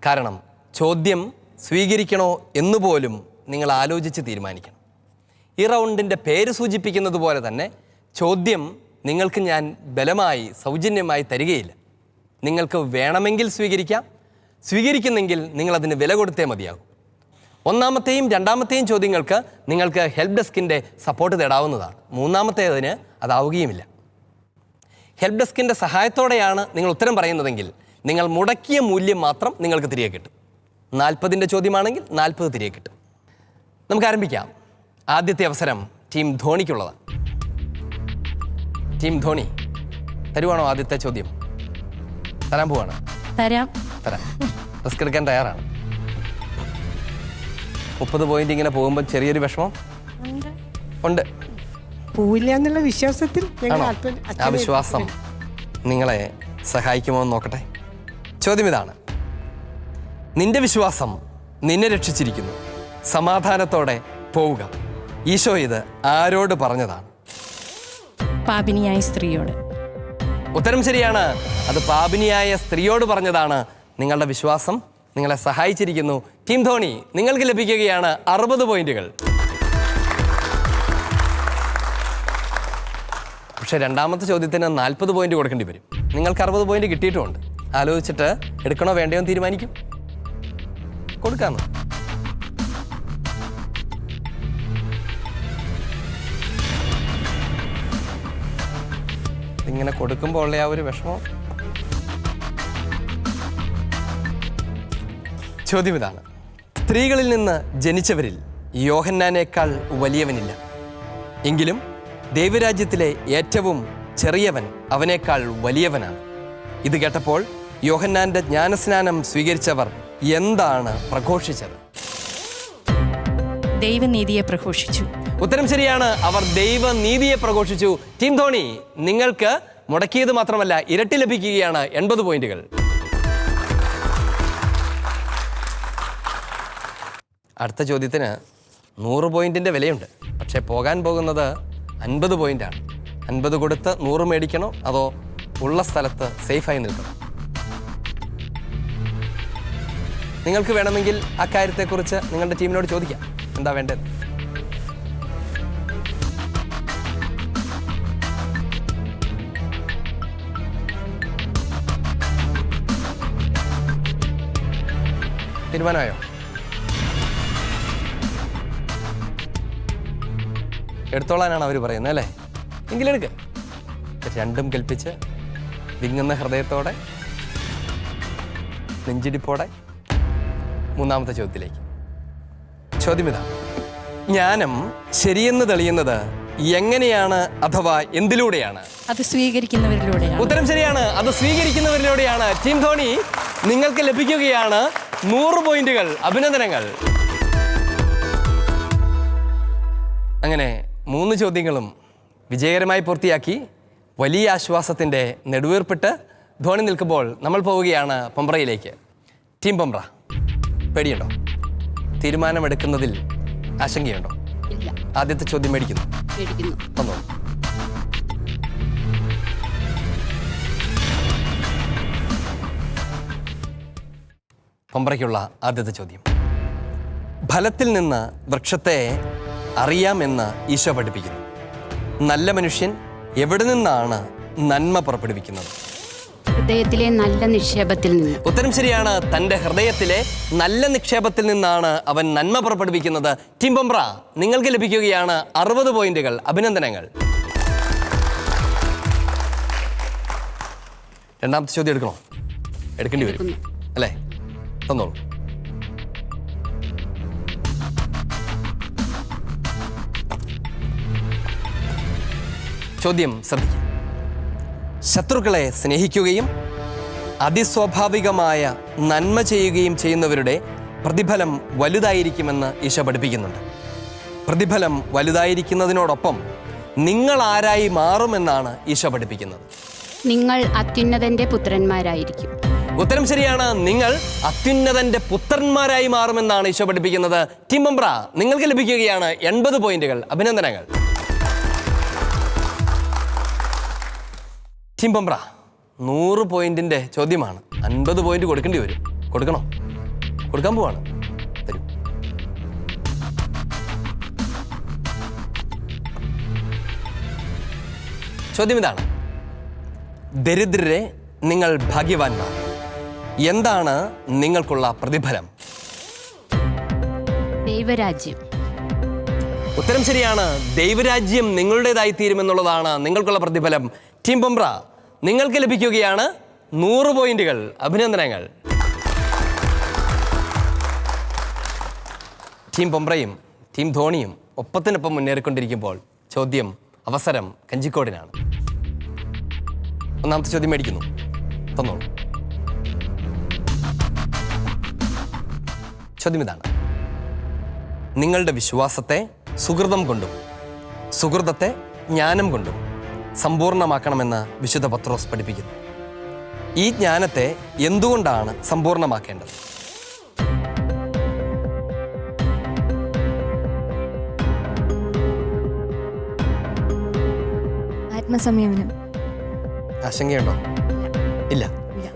കാരണം ചോദ്യം സ്വീകരിക്കണോ എന്നുപോലും നിങ്ങൾ ആലോചിച്ച് തീരുമാനിക്കണം. ഈ റൗണ്ടിൻ്റെ പേര് സൂചിപ്പിക്കുന്നത് പോലെ തന്നെ ചോദ്യം നിങ്ങൾക്ക് ഞാൻ ബലമായി സൗജന്യമായി തരികയില്ല. നിങ്ങൾക്ക് വേണമെങ്കിൽ സ്വീകരിക്കാം, സ്വീകരിക്കുന്നെങ്കിൽ നിങ്ങളതിന് വില കൊടുത്തേ മതിയാകും. 1ാമത്തെയും 2ാമത്തെയും ചോദ്യങ്ങൾക്ക് നിങ്ങൾക്ക് ഹെൽപ്പ് ഡെസ്കിൻ്റെ സപ്പോർട്ട് തേടാവുന്നതാണ്. 3ാമത്തേതിന് അതാവുകയുമില്ല. ഹെൽപ്പ് ഡെസ്കിൻ്റെ സഹായത്തോടെയാണ് നിങ്ങൾ ഉത്തരം പറയുന്നതെങ്കിൽ നിങ്ങൾ മുടക്കിയ മൂല്യം മാത്രം നിങ്ങൾക്ക് തിരികെ കിട്ടും. 40ൻ്റെ ചോദ്യമാണെങ്കിൽ 40 തിരികെ കിട്ടും. നമുക്ക് ആരംഭിക്കാം. ആദ്യത്തെ അവസരം ടീം ധോണിക്കുള്ളതാണ്. ടീം ധോണി, തരുവാണോ ആദ്യത്തെ ചോദ്യം? തരാൻ പോവാണ്. തരാം. റിസ്ക് എടുക്കാൻ തയ്യാറാണ്. 30 പോയിന്റ് ഇങ്ങനെ പോകുമ്പോൾ ചെറിയൊരു വിഷമം ഉണ്ട്. പോവില്ല എന്നുള്ള വിശ്വാസത്തിൽ ആ വിശ്വാസം നിങ്ങളെ സഹായിക്കുമോ എന്ന് നോക്കട്ടെ. ചോദ്യം ഇതാണ്: നിന്റെ വിശ്വാസം നിന്നെ രക്ഷിച്ചിരിക്കുന്നു, സമാധാനത്തോടെ പോവുക. ഈശോ ഇത് ആരോട് പറഞ്ഞതാണ്? പാപിനിയായ സ്ത്രീയോട്. ഉത്തരം ശരിയാണ്. അത് പാപിനിയായ സ്ത്രീയോട് പറഞ്ഞതാണ്. നിങ്ങളുടെ വിശ്വാസം നിങ്ങളെ സഹായിച്ചിരിക്കുന്നു. ടീം ധോണി, നിങ്ങൾക്ക് ലഭിക്കുകയാണ് 60 പോയിന്റുകൾ. പക്ഷേ 2ാമത്തെ ചോദ്യത്തിന് 40 പോയിന്റ് കൊടുക്കേണ്ടി വരും. നിങ്ങൾക്ക് 60 പോയിന്റ് കിട്ടിയിട്ടുമുണ്ട്. ആലോചിച്ചിട്ട് എടുക്കണോ വേണ്ടയോ എന്ന് തീരുമാനിക്കും. കൊടുക്കാന്ന്. ഇങ്ങനെ കൊടുക്കുമ്പോൾ ഉള്ള ആ ഒരു വിഷമം. ചോദ്യം ഇതാണ്: സ്ത്രീകളിൽ നിന്ന് ജനിച്ചവരിൽ യോഹന്നാനേക്കാൾ വലിയവനില്ല, എങ്കിലും ദൈവരാജ്യത്തിലെ ഏറ്റവും ചെറിയവൻ അവനേക്കാൾ വലിയവനാണ്. ഇത് കേട്ടപ്പോൾ യോഹന്നാന്റെ ജ്ഞാനസ്നാനം സ്വീകരിച്ചവർ എന്താണ് പ്രഘോഷിച്ചത്? ദൈവനീതിയെ പ്രഘോഷിച്ചു. ഉത്തരം ശരിയാണ്. അവർ ദൈവനീതിയെ പ്രഘോഷിച്ചു. ടീം ധോണി, നിങ്ങൾക്ക് മുടക്കിയത് മാത്രമല്ല ഇരട്ടി ലഭിക്കുകയാണ്. 80 പോയിന്റുകൾ. അടുത്ത ചോദ്യത്തിന് 100 പോയിന്റിൻ്റെ വിലയുണ്ട്. പക്ഷേ പോകാൻ പോകുന്നത് 50 പോയിന്റാണ്. 50 കൊടുത്ത് 100 മേടിക്കണോ അതോ ഉള്ള സ്ഥലത്ത് സേഫായി നിൽക്കണോ? നിങ്ങൾക്ക് വേണമെങ്കിൽ അക്കാര്യത്തെക്കുറിച്ച് നിങ്ങളുടെ ടീമിനോട് ചോദിക്കാം. എന്താ വേണ്ടത്? തീരുമാനമായോ? എടുത്തോളാനാണ് അവർ പറയുന്നത് അല്ലേ? എങ്കിലെടുക്ക്. രണ്ടും കൽപ്പിച്ച് വിങ്ങുന്ന ഹൃദയത്തോടെ നെഞ്ചിടിപ്പോടെ മൂന്നാമത്തെ ചോദ്യത്തിലേക്ക്. ചോദ്യം ഇതാണ്: ജ്ഞാനം ശരിയെന്ന് തെളിയുന്നത് എങ്ങനെയാണ് അഥവാ എന്തിലൂടെയാണ്? അത് സ്വീകരിക്കുന്നവരിലൂടെയാണ്. ഉത്തരം ശരിയാണ്. അത് സ്വീകരിക്കുന്നവരിലൂടെയാണ്. ടീം ധോണി, നിങ്ങൾക്ക് ലഭിക്കുകയാണ് 100 പോയിന്റുകൾ. അഭിനന്ദനങ്ങൾ. അങ്ങനെ 3 ചോദ്യങ്ങളും വിജയകരമായി പൂർത്തിയാക്കി വലിയ ആശ്വാസത്തിൻ്റെ നെടുവീർപ്പിട്ട് ധോണി നിൽക്കുമ്പോൾ നമ്മൾ പോവുകയാണ് പൊമ്പ്രയിലേക്ക്. ടീം പൊമ്പ്ര, പേടിയുണ്ടോ? തീരുമാനമെടുക്കുന്നതിൽ ആശങ്കയുണ്ടോ? ഇല്ല. ആദ്യത്തെ ചോദ്യം മേടിക്കുന്നു. വന്നോളൂ. പൊമ്പ്രയ്ക്കുള്ള ആദ്യത്തെ ചോദ്യം: ഫലത്തിൽ നിന്ന് വൃക്ഷത്തെ അറിയാമെന്ന് ഈശോ പഠിപ്പിക്കുന്നു. നല്ല മനുഷ്യൻ എവിടെ നിന്നാണ് നന്മ പുറപ്പെടുവിക്കുന്നത്? ഹൃദയത്തിലെ നല്ല നിക്ഷേപത്തിൽ നിന്ന്. ഉത്തരം ശരിയാണ്. തൻ്റെ ഹൃദയത്തിലെ നല്ല നിക്ഷേപത്തിൽ നിന്നാണ് അവൻ നന്മ പുറപ്പെടുവിക്കുന്നത്. ടീം പൊമ്പ്ര, നിങ്ങൾക്ക് ലഭിക്കുകയാണ് 60 പോയിന്റുകൾ. അഭിനന്ദനങ്ങൾ. രണ്ടാമത്തെ ചോദ്യം എടുക്കണോ? എടുക്കേണ്ടി വരും അല്ലേ? തന്നോളൂ. ചോദ്യം ശ്രദ്ധിക്കുക. ശത്രുക്കളെ സ്നേഹിക്കുകയും അതിസ്വാഭാവികമായ നന്മ ചെയ്യുകയും ചെയ്യുന്നവരുടെ പ്രതിഫലം വലുതായിരിക്കുമെന്ന് ഈശോ പഠിപ്പിക്കുന്നുണ്ട്. പ്രതിഫലം വലുതായിരിക്കുന്നതിനോടൊപ്പം നിങ്ങൾ ആരായി മാറുമെന്നാണ് ഈശോ പഠിപ്പിക്കുന്നത്. നിങ്ങൾ അത്യുന്നതന്റെ പുത്രന്മാരായിരിക്കും. ഉത്തരം ശരിയാണ്. നിങ്ങൾ അത്യുന്നതന്റെ പുത്രന്മാരായി മാറുമെന്നാണ് ഈശോ പഠിപ്പിക്കുന്നത്. ടീം പൊമ്പ്ര, നിങ്ങൾക്ക് ലഭിക്കുകയാണ് 80 പോയിന്റുകൾ. അഭിനന്ദനങ്ങൾ. ടീം പൊമ്പ്ര, 100 പോയിന്റിന്റെ ചോദ്യമാണ്. 50 പോയിന്റ് കൊടുക്കേണ്ടി വരും. കൊടുക്കണോ? കൊടുക്കാൻ പോവാണ്. തരൂ. ചോദ്യം ഇതാണ്: ദരിദ്രരെ നിങ്ങൾ ഭാഗ്യവാന്മാർ. എന്താണ് നിങ്ങൾക്കുള്ള പ്രതിഫലം? ദൈവരാജ്യം. ഉത്തരം ശരിയാണ്. ദൈവരാജ്യം നിങ്ങളുടേതായി തീരുമെന്നുള്ളതാണ് നിങ്ങൾക്കുള്ള പ്രതിഫലം. ടീം പൊമ്പ്ര, നിങ്ങൾക്ക് ലഭിക്കുകയാണ് 100 പോയിന്റുകൾ. അഭിനന്ദനങ്ങൾ. ടീം പൊമ്പ്രയും ടീം ധോണിയും ഒപ്പത്തിനൊപ്പം മുന്നേറിക്കൊണ്ടിരിക്കുമ്പോൾ അവസരം കഞ്ചിക്കോടിനാണ്. ഒന്നാമത്തെ ചോദ്യം മേടിക്കുന്നു. തന്നോളൂ. ചോദ്യം ഇതാണ്: നിങ്ങളുടെ വിശ്വാസത്തെ സുഹൃതം കൊണ്ടും സുഹൃതത്തെ ജ്ഞാനം കൊണ്ടും സമ്പൂർണ്ണമാക്കണമെന്ന് വിശുദ്ധ പത്രോസ് പഠിപ്പിക്കുന്നു. ഈ ജ്ഞാനത്തെ എന്തുകൊണ്ടാണ് സമ്പൂർണ്ണമാക്കേണ്ടത്? ആത്മസംയമനം. ആശങ്കയുണ്ടോ? ഇല്ല.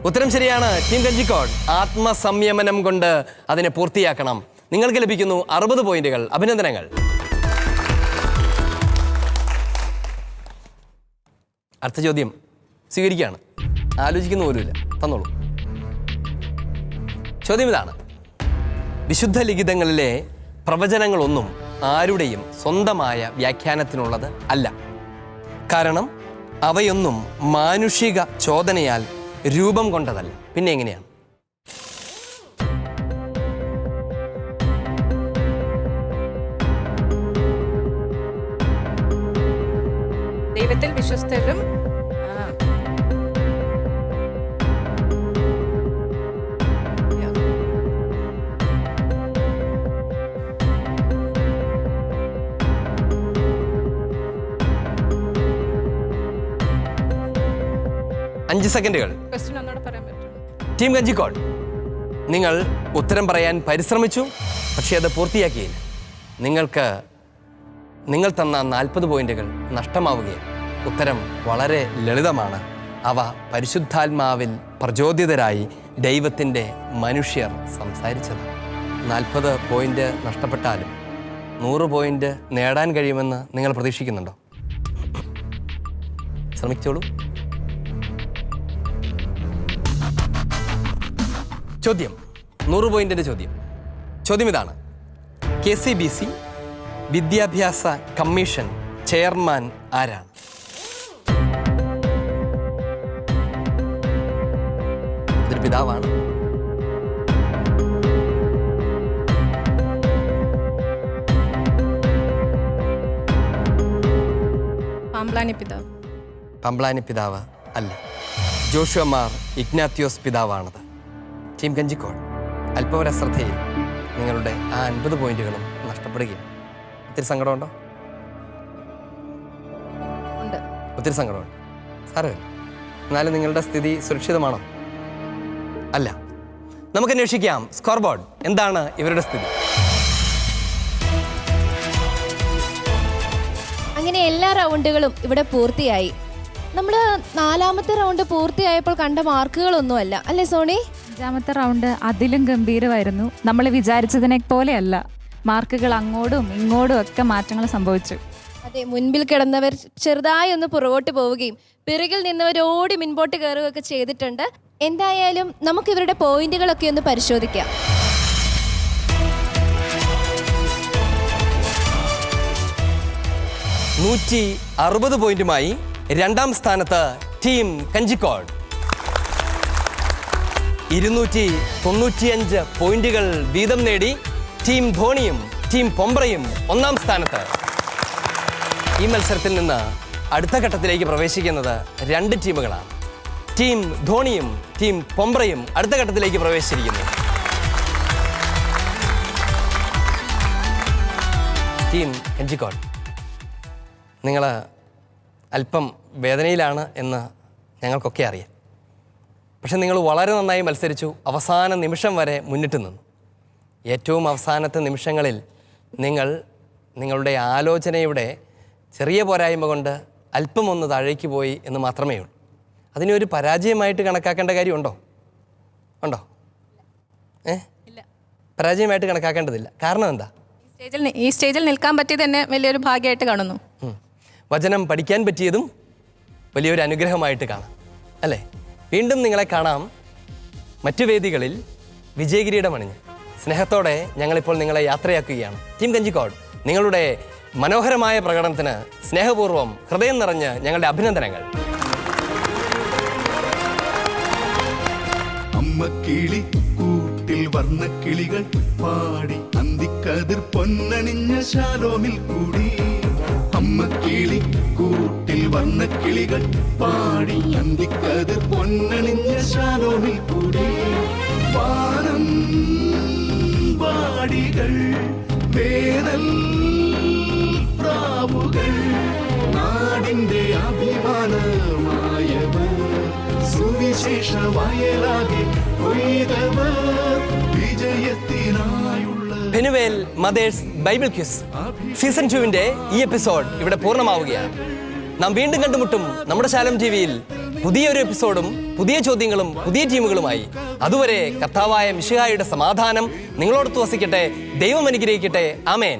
ഉത്തരം ശരിയാണ്. ടീം കഞ്ചിക്കോട്, ആത്മസംയമനം കൊണ്ട് അതിനെ പൂർത്തിയാക്കണം. നിങ്ങൾക്ക് ലഭിക്കുന്നു 60 പോയിന്റുകൾ. അഭിനന്ദനങ്ങൾ. അടുത്ത ചോദ്യം സ്വീകരിക്കുകയാണ്. ആലോചിക്കുന്ന പോലുമില്ല. തന്നോളൂ. ചോദ്യം ഇതാണ്: വിശുദ്ധ ലിഖിതങ്ങളിലെ പ്രവചനങ്ങളൊന്നും ആരുടെയും സ്വന്തമായ വ്യാഖ്യാനത്തിനുള്ളത് അല്ല. കാരണം അവയൊന്നും മാനുഷിക ചോദനയാൽ രൂപം കൊണ്ടതല്ല. പിന്നെ എങ്ങനെയാണ്? ദൈവത്തിൽ വിശ്വസ്തരും അഞ്ച് സെക്കൻഡുകൾ. ക്വസ്റ്റ്യൻ ഒന്നുകൂടെ പറയാൻ പറ്റുമോ? ടീം കഞ്ചിക്കോട്, നിങ്ങൾ ഉത്തരം പറയാൻ പരിശ്രമിച്ചു, പക്ഷേ അത് പൂർത്തിയാക്കിയില്ല. നിങ്ങൾ തന്ന 40 പോയിന്റുകൾ നഷ്ടമാവുകയാണ്. ഉത്തരം വളരെ ലളിതമാണ്. അവ പരിശുദ്ധാത്മാവിൽ പ്രചോദിതരായി ദൈവത്തിൻ്റെ മനുഷ്യർ സംസാരിച്ചത്. 40 പോയിന്റ് നഷ്ടപ്പെട്ടാലും 100 പോയിന്റ് നേടാൻ കഴിയുമെന്ന് നിങ്ങൾ പ്രതീക്ഷിക്കുന്നുണ്ടോ? ശ്രമിച്ചോളൂ. ചോദ്യം, 100 പോയിന്റിൻ്റെ ചോദ്യം ഇതാണ്: KCBC വിദ്യാഭ്യാസ കമ്മീഷൻ ചെയർമാൻ ആരാണ്? ഇതൊരു പിതാവാണ്. പമ്പ്ലാനി പിതാവ് അല്ല, ജോഷുവ മാർ ഇഗ്നാത്യോസ് പിതാവാണത്. ടീം കഞ്ചിക്കോട്, അല്പവരശ്രദ്ധയിൽ നിങ്ങളുടെ ആ 50 പോയിന്റുകളും നഷ്ടപ്പെടുകയാണ്. ഒത്തിരി സങ്കടമുണ്ടോ? ഒത്തിരി സങ്കടമുണ്ട്. സാരമില്ല. എന്നാലും നിങ്ങളുടെ സ്ഥിതി സുരക്ഷിതമാണോ? അല്ല. നമുക്ക് അന്വേഷിക്കാം സ്കോർ ബോർഡ്. എന്താണ് ഇവരുടെ സ്ഥിതി? അങ്ങനെ എല്ലാ റൗണ്ടുകളും ഇവിടെ പൂർത്തിയായി. നമ്മൾ 4ാമത്തെ റൗണ്ട് പൂർത്തിയായപ്പോൾ കണ്ട മാർക്കുകളൊന്നുമല്ല, അല്ലേ സോണി? 5ാമത്തെ റൗണ്ട് അതിലും ഗംഭീരമായിരുന്നു. നമ്മൾ വിചാരിച്ചതിനെ പോലെയല്ല. മാർക്കുകൾ അങ്ങോട്ടും ഇങ്ങോട്ടും ഒക്കെ മാറ്റങ്ങൾ സംഭവിച്ചു. അതെ, മുൻപിൽ കിടന്നവർ ചെറുതായി ഒന്ന് പുറകോട്ട് പോവുകയും പിറകിൽ നിന്നവർ ഓടി മുൻപോട്ട് കയറുകയൊക്കെ ചെയ്തിട്ടുണ്ട്. എന്തായാലും നമുക്ക് ഇവരുടെ പോയിന്റുകളൊക്കെ ഒന്ന് പരിശോധിക്കാം. $160 പോയിന്റുമായി 2ാം സ്ഥാനത്ത് ടീം കഞ്ചിക്കോട്. 295 പോയിന്റുകൾ വീതം നേടി ടീം ധോണിയും ടീം പൊമ്പ്രയും 1ാം സ്ഥാനത്ത്. ഈ മത്സരത്തിൽ നിന്ന് അടുത്ത ഘട്ടത്തിലേക്ക് പ്രവേശിക്കുന്നത് 2 ടീമുകളാണ്. ടീം ധോണിയും ടീം പൊമ്പ്രയും അടുത്ത ഘട്ടത്തിലേക്ക് പ്രവേശിച്ചിരിക്കുന്നു. ടീം കഞ്ചിക്കോട്, നിങ്ങൾ അല്പം വേദനയിലാണ് എന്ന് ഞങ്ങൾക്കൊക്കെ അറിയാം. പക്ഷെ നിങ്ങൾ വളരെ നന്നായി മത്സരിച്ചു. അവസാന നിമിഷം വരെ മുന്നിട്ട് നിന്നു. ഏറ്റവും അവസാനത്തെ നിമിഷങ്ങളിൽ നിങ്ങളുടെ ആലോചനയുടെ ചെറിയ പോരായ്മ കൊണ്ട് അല്പം ഒന്ന് താഴേക്ക് പോയി എന്ന് മാത്രമേ ഉള്ളൂ. അതിനെ ഒരു പരാജയമായിട്ട് കണക്കാക്കേണ്ട കാര്യമുണ്ടോ? ഉണ്ടോ? പരാജയമായിട്ട് കണക്കാക്കേണ്ടതില്ല. കാരണം എന്താ? ഈ സ്റ്റേജിൽ നിൽക്കാൻ പറ്റിയത് തന്നെ വലിയൊരു ഭാഗ്യമായിട്ട് കാണുന്നു. വചനം പഠിക്കാൻ പറ്റിയതും വലിയൊരു അനുഗ്രഹമായിട്ട് കാണാം, അല്ലേ? വീണ്ടും നിങ്ങളെ കാണാം മറ്റു വേദികളിൽ വിജയകിരീടം അണിഞ്ഞ്. സ്നേഹത്തോടെ ഞങ്ങളിപ്പോൾ നിങ്ങളെ യാത്രയാക്കുകയാണ്. ടീം കഞ്ചിക്കോട്, നിങ്ങളുടെ മനോഹരമായ പ്രകടനത്തിന് സ്നേഹപൂർവ്വം ഹൃദയം നിറഞ്ഞ് ഞങ്ങളുടെ അഭിനന്ദനങ്ങൾ. അമ്മക്കിളി കൂട്ടിൽ വർണ്ണക്കിളികൾ പാടി അന്തിക്കതിർ പൊന്നണിഞ്ഞ ശാലോമിൽ കൂടി. അമ്മക്കിളി കൂട്ടിൽ വർണ്ണക്കിളികൾ പാടി അന്തിക്കതിർ പൊന്നണിഞ്ഞ ശാലോമിൽ കൂടി. വാനം വാടികൾ വേനൽ പ്രാവുകൾ നാടിന്റെ അഭിമാനമായവർ സുവിശേഷ വയലാകെ കൊയ്തവർ വിജയത്തിനായുള്ള Penuel mothers Bible quiz season 2-ന്റെ ഈ എപ്പിസോഡ് ഇവിടെ പൂർണ്ണമാവുകയാണ്. നാം വീണ്ടും കണ്ടുമുട്ടും നമ്മുടെ ശാലം ടിവിയിൽ പുതിയൊരു എപ്പിസോഡും പുതിയ ചോദ്യങ്ങളും പുതിയ ടീമുകളുമായി. അതുവരെ കർത്താവായ മിശിഹായുടെ സമാധാനം നിങ്ങളോടൊത്ത് വസിക്കട്ടെ. ദൈവം അനുഗ്രഹിക്കട്ടെ. ആമേൻ.